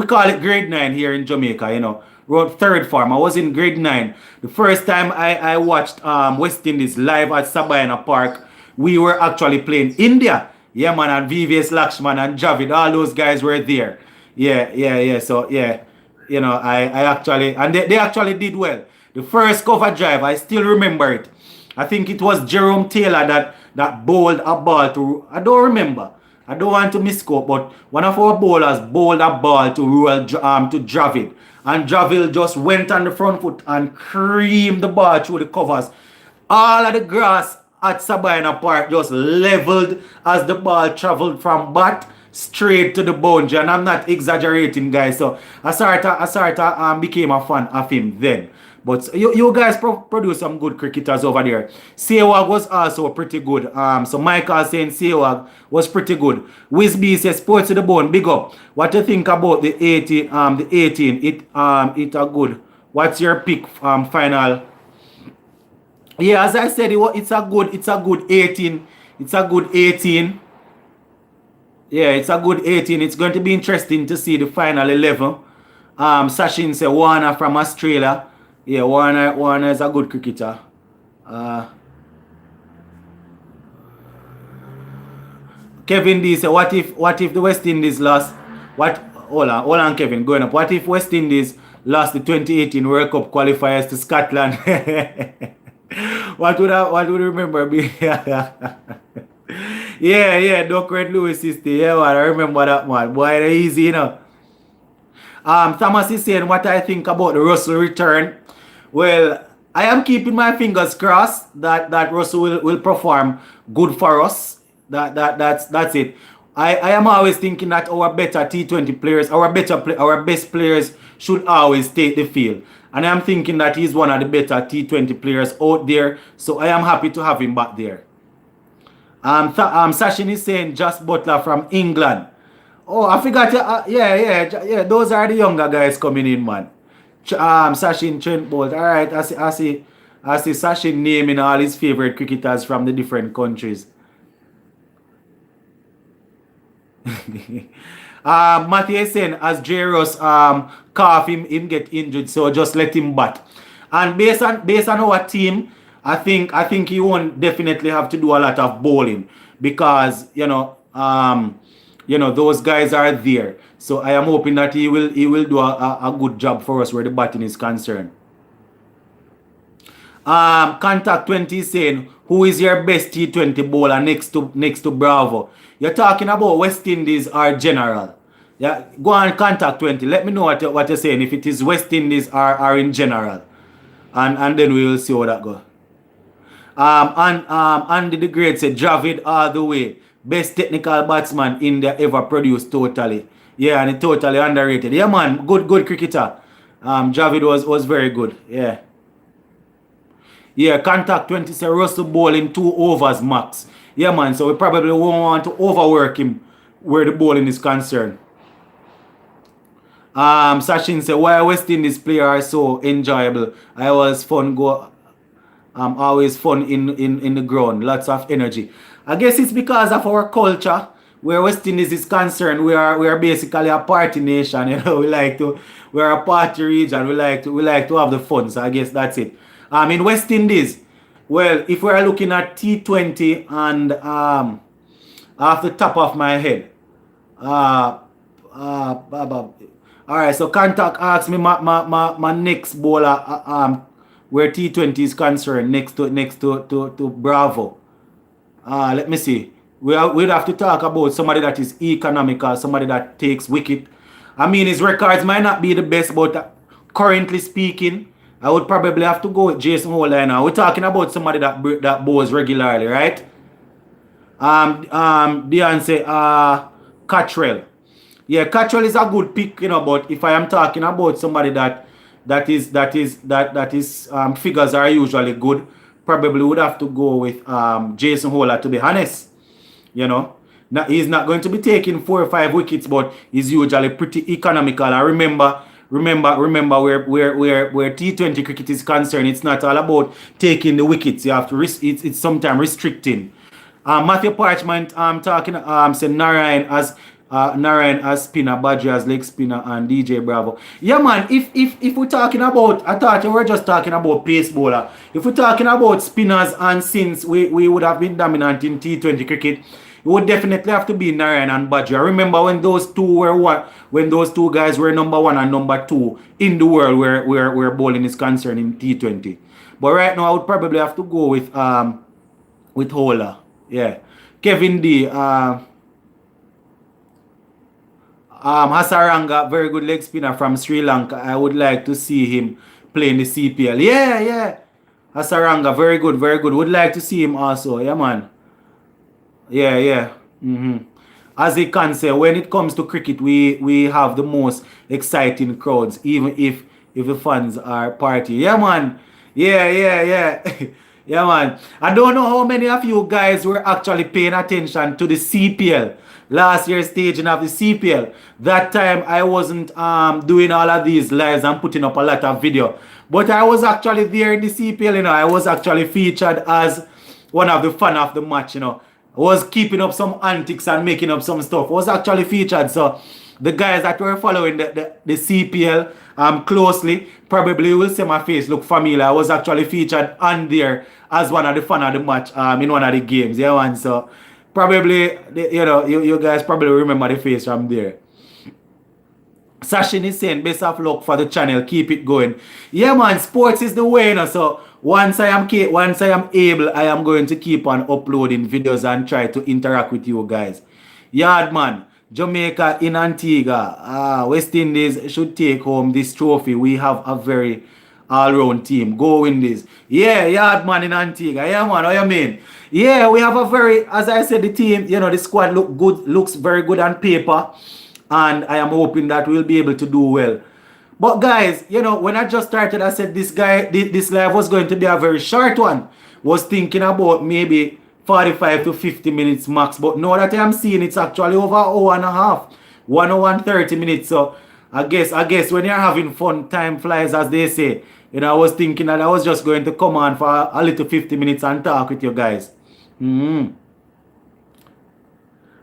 S1: call it grade 9 here in Jamaica, Wrote third form. I was in grade 9. The first time I watched West Indies live at Sabina Park, we were actually playing India. Yeah, man, and VVS Lakshman and Dravid, all those guys were there. Yeah. So, yeah, I actually, and they actually did well. The first cover drive, I still remember it. I think it was Jerome Taylor that bowled a ball to, I don't remember. I don't want to misquote, but one of our bowlers bowled a ball to Dravid. And Dravid just went on the front foot and creamed the ball through the covers. All of the grass at Sabina Park just leveled as the ball traveled from bat straight to the boundary. And I'm not exaggerating, guys. So I started became a fan of him then. But you guys produce some good cricketers over there. Sehwag was also pretty good. So Michael saying Sehwag was pretty good. Wisby says sports to the bone, big up. What do you think about the 18? The 18, it a good. What's your pick? Final. Yeah, as I said, it's a good 18. It's a good 18. Yeah, it's a good 18. It's going to be interesting to see the final 11. Sachin said Warner from Australia. Yeah, Warner is a good cricketer. Kevin D said, what if the West Indies lost? Hold on, Kevin, going up. What if West Indies lost the 2018 World Cup qualifiers to Scotland? What would remember be? yeah, Doc Red Lewis sister. Yeah, I remember that one. Boy, they're easy, Thomas is saying what I think about the Russell return. Well, I am keeping my fingers crossed that Russell will perform good for us. That's it. I am always thinking that our better T20 players, our best players should always take the field. And I'm thinking that he's one of the better T20 players out there. So I am happy to have him back there. Sachin is saying Just Butler from England. Oh, I forgot. Yeah. Those are the younger guys coming in, man. Sachin, Trent Bolt. All right, I see Sachin naming all his favorite cricketers from the different countries. Matthew is saying as J. Ross cough him get injured, so just let him bat. And based on our team, I think he won't definitely have to do a lot of bowling because those guys are there. So I am hoping that he will do a good job for us where the batting is concerned. Contact 20 is saying, who is your best T20 bowler next to Bravo? You're talking about West Indies or general? Yeah, go on Contact 20. Let me know what you're saying, if it is West Indies or in general. And then we will see how that goes. Andy the Great said Dravid all the way. Best technical batsman India ever produced totally. Yeah, and he totally underrated. Yeah, man, good cricketer. Dravid was very good. Yeah. Yeah, Contact 20 said Russell bowling 2 overs max. Yeah, man, so we probably won't want to overwork him where the bowling is concerned. Sachin said, why West Indies players are so enjoyable? Always fun in the ground, lots of energy. I guess it's because of our culture. Where West Indies is concerned, we are basically a party nation. We're a party region. We like to have the fun. So I guess that's it. In West Indies, well, if we are looking at T20 and off the top of my head, uh, all right. So contact asks me my next bowler where T20 is concerned next to Bravo. Let me see. We'd have to talk about somebody that is economical, somebody that takes wicket. I mean, his records might not be the best, but currently speaking, I would probably have to go with Jason Holder now. We're talking about somebody that bowls regularly, right? Beyonce, Cottrell. Yeah, Cottrell is a good pick, but if I am talking about somebody that is figures are usually good, probably would have to go with Jason Holder, to be honest. Now, he's not going to be taking 4 or 5 wickets, but he's usually pretty economical. And remember where T20 cricket is concerned, it's not all about taking the wickets. You have to it's sometimes restricting. Matthew Parchment talking said Narayan as spinner, Badger as leg spinner, and DJ Bravo. Yeah, man. If we're talking about, I thought we were just talking about pace bowler. If we're talking about spinners, and since we would have been dominant in T20 cricket, it would definitely have to be Narayan and Badger. I remember when those two guys were number 1 and number 2 in the world where bowling is concerned in T20. But right now, I would probably have to go with Holder. Yeah, Kevin D. Hasaranga, very good leg spinner from Sri Lanka. I would like to see him play in the CPL. Yeah. Hasaranga, very good. Would like to see him also. Yeah, man. Yeah. As he can say, when it comes to cricket, we have the most exciting crowds, even if the fans are party. Yeah, man. Yeah. Yeah, man. I don't know how many of you guys were actually paying attention to the CPL. Last year's staging of the CPL. That time I wasn't doing all of these lives and putting up a lot of video. But I was actually there in the CPL, I was actually featured as one of the fan of the match, I was keeping up some antics and making up some stuff. I was actually featured. So the guys that were following the CPL closely probably will see my face look familiar. I was actually featured on there as one of the fan of the match in one of the games. Yeah, man. So probably, you guys probably remember the face from there. Sashin is saying, best of luck for the channel. Keep it going. Yeah, man. Sports is the way, So once I am able, I am going to keep on uploading videos and try to interact with you guys. Yardman, Jamaica in Antigua. West Indies should take home this trophy. We have a very all-round team. Go windies. Yeah, Yardman in Antigua. Yeah, man. What you mean? Yeah, we have a very, as I said, the team, the squad looks very good on paper. And I am hoping that we'll be able to do well. But guys, when I just started, I said this live was going to be a very short one. Was thinking about maybe 45 to 50 minutes max. But now that I'm seeing it's actually over an hour and a half. 1 hour and 30 minutes. So I guess when you're having fun, time flies, as they say. I was thinking that I was just going to come on for a little 50 minutes and talk with you guys.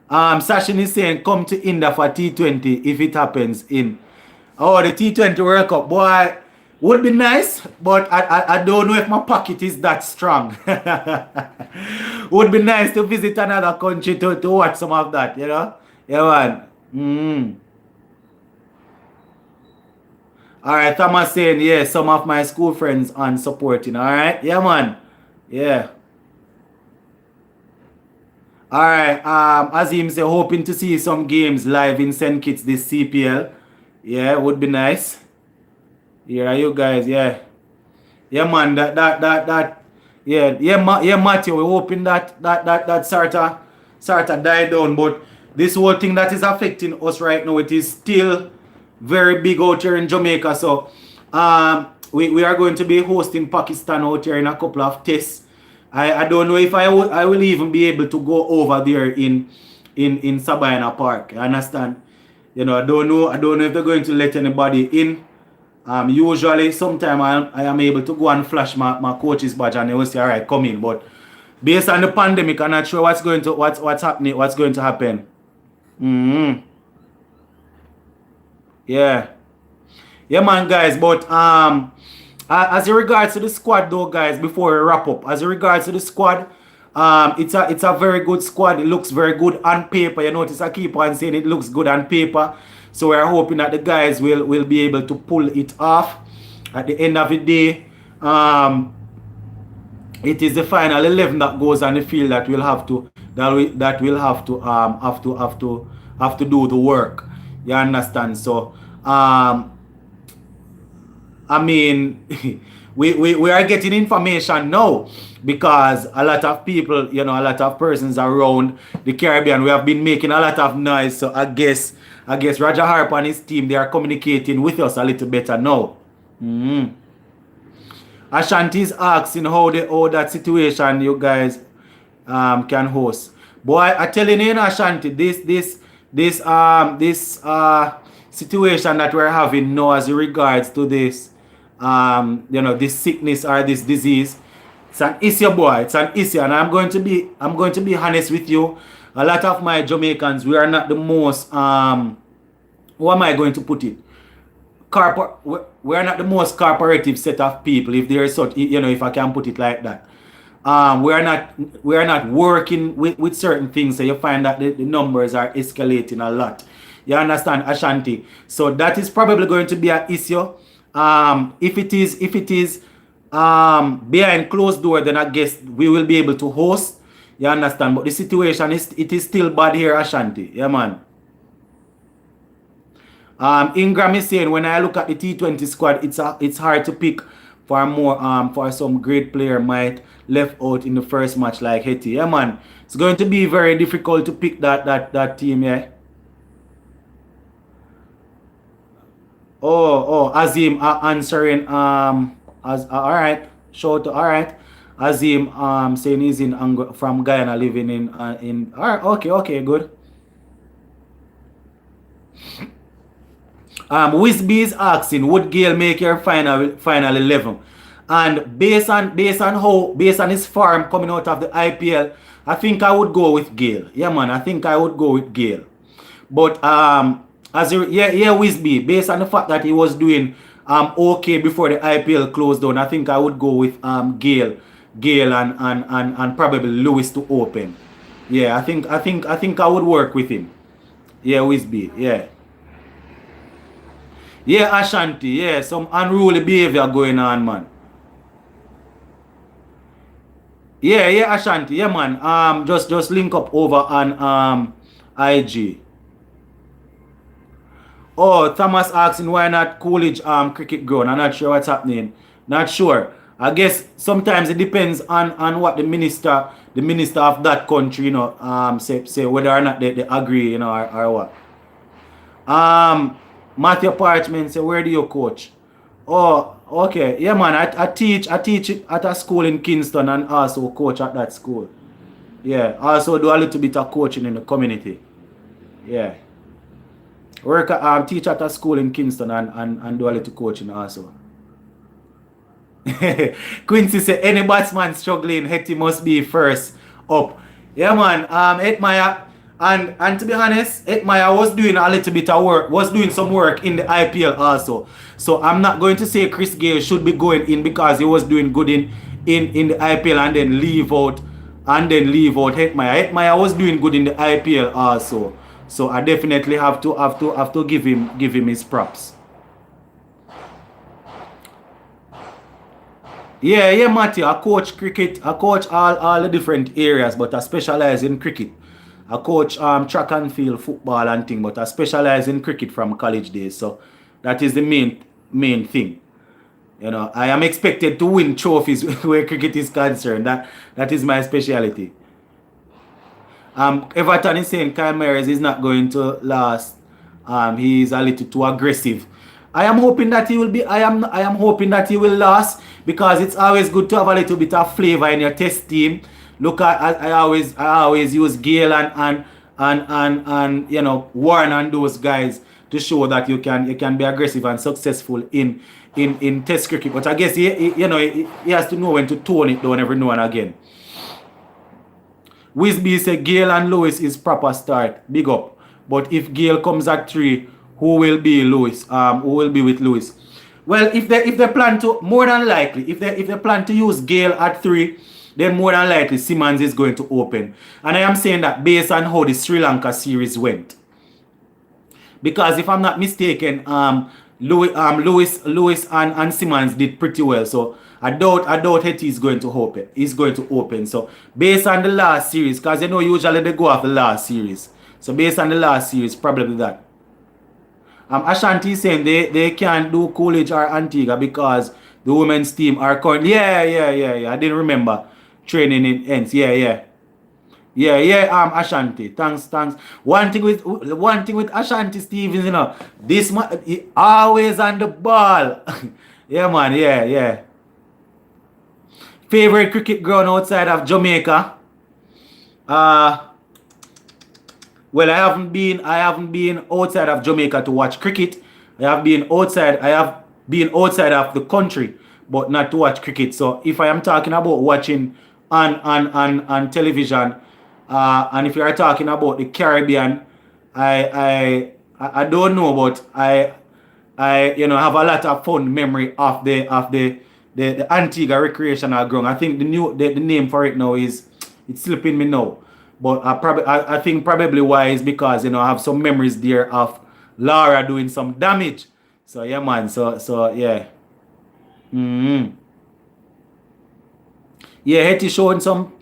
S1: Sashin is saying, come to India for T20 if it happens in. Oh, the T20 World Cup. Boy, would be nice, but I don't know if my pocket is that strong. Would be nice to visit another country to watch some of that, Yeah, man. Alright, Thomas saying, yeah, some of my school friends on supporting. Alright, yeah, man. Yeah. Alright, Azim say, hoping to see some games live in St. Kitts this CPL. Yeah, would be nice. Yeah, you guys, yeah. Yeah, man, Matthew, we're hoping that sort of died down, but this whole thing that is affecting us right now, it is still very big out here in Jamaica. So, we are going to be hosting Pakistan out here in a couple of tests. I don't know if I will even be able to go over there in Sabina Park. You understand? I don't know if they're going to let anybody in. Usually, sometime I am able to go and flash my coach's badge and they will say, all right, come in. But Based on the pandemic, I'm not sure what's going to what's happening, what's going to happen. Yeah. Yeah, man, guys. But as in regards to the squad, though, guys, before we wrap up, as in regards to the squad, it's a very good squad. It looks very good on paper. You notice I keep on saying it looks good on paper. So we're hoping that the guys will be able to pull it off. At the end of the day, it is the final 11 that goes on the field that will have to have to do the work. You understand? So I mean, we are getting information now because a lot of people, a lot of persons around the Caribbean, we have been making a lot of noise. So I guess Roger Harper and his team, they are communicating with us a little better now. Ashanti's asking how that situation you guys can host. Boy, I telling you, Ashanti, this situation that we're having now as regards to this this sickness or this disease, it's an issue, boy. It's an issue, and I'm going to be honest with you. A lot of my Jamaicans, we are not the most how am I going to put it? We are not the most cooperative set of people, if there is such, if I can put it like that. We are not working with certain things, so you find that the numbers are escalating a lot. You understand, Ashanti? So that is probably going to be an issue. If it is behind closed door, then I guess we will be able to host. You understand? But the situation is still bad here, Ashanti. Yeah, man. Ingram is saying when I look at the T20 squad, it's hard to pick for more for some great player might left out in the first match like Hetty. Yeah, man. It's going to be very difficult to pick that team, yeah. Oh, Azim answering all right. Shout all right. Azim saying he's from Guyana, living in all right, okay, good. Wisby is asking, would Gale make your final 11? And based on his form coming out of the IPL, I think I would go with Gale. Yeah, man, I think I would go with Gale. But Wisby, based on the fact that he was doing okay before the IPL closed down, I think I would go with Gale and probably Lewis to open. Yeah, I think I would work with him. Yeah, Wisby, yeah. Yeah, Ashanti, yeah, some unruly behavior going on, man. Yeah, Ashanti, yeah, man. Just link up over on IG. Oh, Thomas asking why not Coolidge cricket ground. I'm not sure what's happening. Not sure. I guess sometimes it depends on what the minister of that country, say whether or not they agree, or what. Matthew Parchment say, where do you coach? Oh, okay. Yeah, man, I teach at a school in Kingston and also coach at that school. Yeah, also do a little bit of coaching in the community. Yeah. Teach at a school in Kingston and do a little coaching also. Quincy say, any batsman struggling, Hetty must be first up. Yeah, man, Etmaya. And to be honest, Etmaya was doing a little bit of work, was doing some work in the IPL also. So I'm not going to say Chris Gayle should be going in because he was doing good in the IPL and then leave out Etmaya. Etmaya was doing good in the IPL also. So I definitely have to give him his props. Yeah, Matthew. I coach cricket. I coach all the different areas, but I specialize in cricket. I coach track and field, football and thing, but I specialize in cricket from college days. So that is the main thing. I am expected to win trophies where cricket is concerned. That is my specialty. Everton is saying Kyle Mayers is not going to last. He is a little too aggressive. I am hoping that he will be. I am hoping that he will last because it's always good to have a little bit of flavor in your test team. Look at I always use Gale and Warren and those guys to show that you can be aggressive and successful in test cricket. But I guess he has to know when to tone it down every now and again. Wisby say Gale and Lewis is proper start. Big up. But if Gale comes at 3, who will be Lewis? Who will be with Lewis? Well, if they plan to, more than likely, if they plan to use Gale at 3, then more than likely Simmons is going to open. And I am saying that based on how the Sri Lanka series went. Because if I'm not mistaken, Lewis and Simmons did pretty well. So I doubt Hetty is going to open. He's going to open. So based on the last series, because you know usually they go off the last series. So based on the last series, probably that. Ashanti is saying they can't do Coolidge or Antigua because the women's team are currently. Yeah. I didn't remember training in ends. Yeah. Ashanti. Thanks. One thing with Ashanti Stevens, you know, this man always on the ball. Yeah, man. Yeah. Favorite cricket ground outside of Jamaica? Well, I haven't been outside of Jamaica to watch cricket. I have been outside of the country, but not to watch cricket. So if I am talking about watching on television, and if you are talking about the Caribbean, I don't know, but I have a lot of fun memory of the Antigua recreational ground. I think the name for it now it's slipping me now. But I think probably why is because I have some memories there of Laura doing some damage. So yeah, man. So yeah. Yeah, Hetty showing some.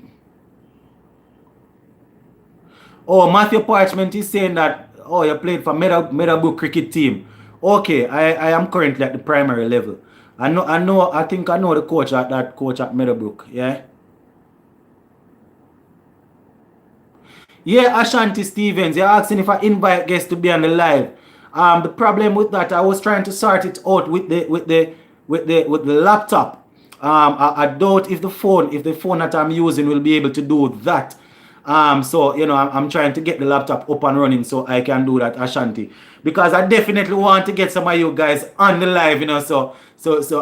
S1: Oh, Matthew Parchment is saying that you played for Meadowbrook cricket team. Okay, I am currently at the primary level. I think I know the coach at Meadowbrook, yeah. Yeah, Ashanti Stevens, you're asking if I invite guests to be on the live. The problem with that, I was trying to sort it out with the laptop. I doubt if the phone that I'm using will be able to do that. So I'm trying to get the laptop up and running so I can do that, Ashanti, because I definitely want to get some of you guys on the live, so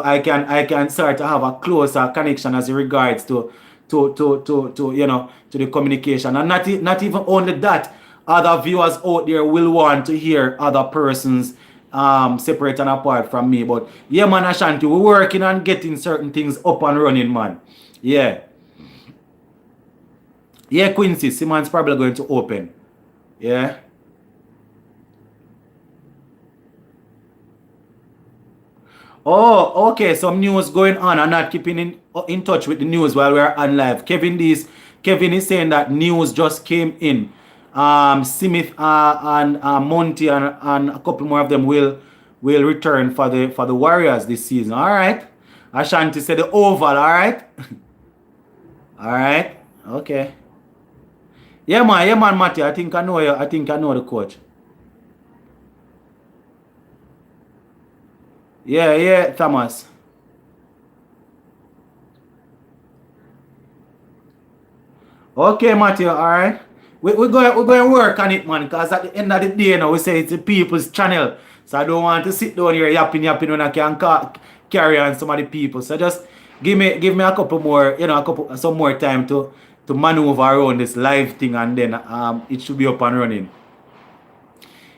S1: I can start to have a closer connection as regards to the communication. And not even only that, other viewers out there will want to hear other persons separate and apart from me. But yeah, man, Ashanti, we're working on getting certain things up and running, man. Yeah, Quincy, Simon's probably going to open. Yeah. Oh, okay. Some news going on. I'm not keeping in touch with the news while we're on live. Kevin is saying that news just came in. Smith and Monty and a couple more of them will return for the Warriors this season. All right. Ashanti said the Oval. All right. All right. Okay. Yeah, man, Matty. I think I know you. I think I know the coach. Yeah, Thomas. Okay, Matthew, all right. We're going to work on it, man, because at the end of the day, we say it's the people's channel. So I don't want to sit down here yapping when I can carry on some of the people. So just give me a couple more, some more time to maneuver around this live thing, and then it should be up and running.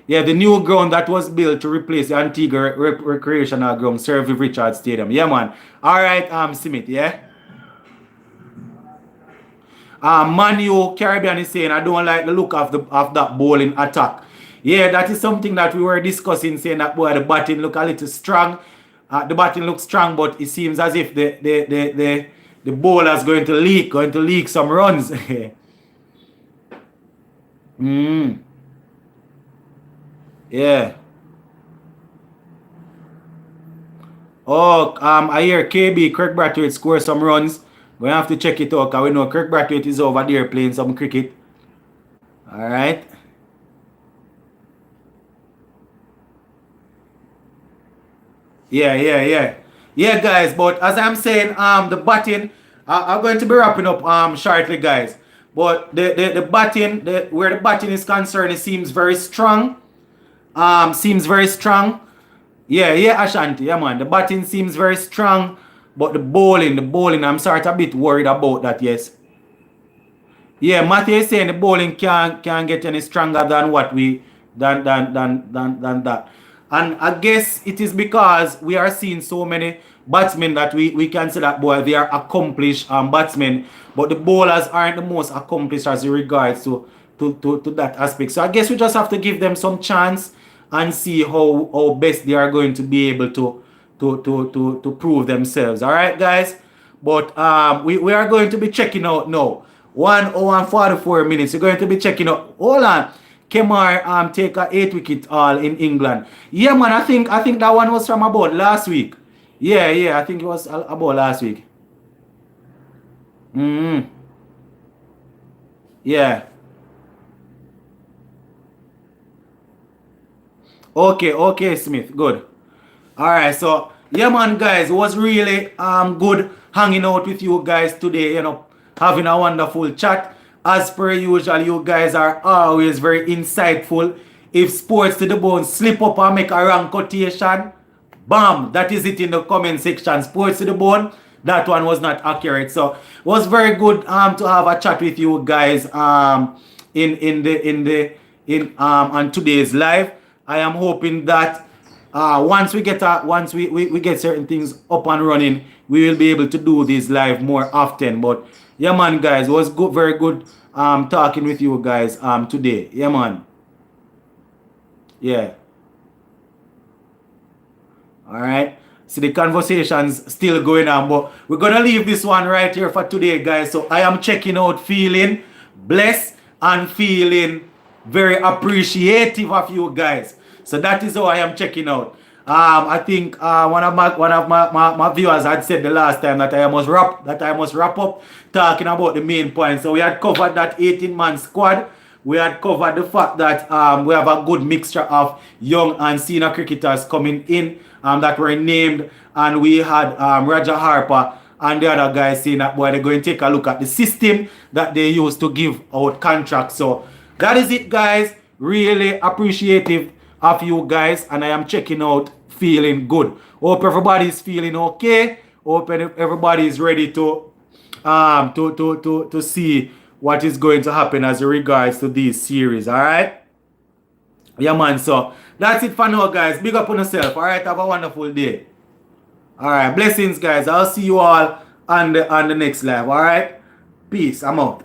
S1: Yeah, the new ground that was built to replace the Antigua recreational ground, Sir Viv Richards Stadium. Yeah, man. All right, Smith, yeah. Manu Caribbean is saying, I don't like the look of that bowling attack. Yeah, that is something that we were discussing, saying that boy, the batting look a little strong. The batting looks strong, but it seems as if the bowler is going to leak some runs. Yeah. Oh, I hear KB Craig Brathwaite score some runs. We have to check it out because we know Craig Brathwaite is over there playing some cricket. All right. Yeah. Yeah, guys. But as I'm saying, the batting, I'm going to be wrapping up shortly, guys. But the batting, where the batting is concerned, it seems very strong. Seems very strong. Yeah, Ashanti. Yeah, man. The batting seems very strong, but the bowling, I'm sort of a bit worried about that. Yes. Yeah, Matthew is saying the bowling can't get any stronger than what we than that. And I guess it is because we are seeing so many batsmen that we can say that boy they are accomplished batsmen, but the bowlers aren't the most accomplished as regards to that aspect. So I guess we just have to give them some chance and see how best they are going to be able to prove themselves. All right, guys. But we are going to be checking out now. 1 hour and 44 minutes. We're going to be checking out. Hold on. Kemar take a 8 wicket all in England. Yeah, man. I think that one was from about last week. Yeah. I think it was about last week. Mm-hmm. Yeah. Okay, Smith. Good. All right, so yeah, man, guys, it was really good hanging out with you guys today. Having a wonderful chat. As per usual, you guys are always very insightful. If sports to the bone slip up and make a wrong quotation, bam, that is it in the comment section. Sports to the bone, that one was not accurate. So it was very good to have a chat with you guys in on today's live. I am hoping that once we get certain things up and running, we will be able to do this live more often. But yeah, man, guys, it was good, very good talking with you guys today. Yeah, man. Yeah. All right. So the conversation's still going on, but we're gonna leave this one right here for today, guys. So I am checking out, feeling blessed and feeling very appreciative of you guys. So that is how I am checking out. I think one of my viewers had said the last time that I must wrap up talking about the main points. So we had covered that 18-man squad. We had covered the fact that we have a good mixture of young and senior cricketers coming in that were named, and we had Roger Harper and the other guys saying that boy they're going to take a look at the system that they use to give out contracts. So that is it, guys. Really appreciative of you guys, and I am checking out, feeling good. Hope everybody's feeling okay. Hope everybody is ready to see what is going to happen as regards to this series. All right. Yeah, man. So that's it for now, guys. Big up on yourself. All right. Have a wonderful day. All right. Blessings, guys. I'll see you all on the next live. All right. Peace. I'm out.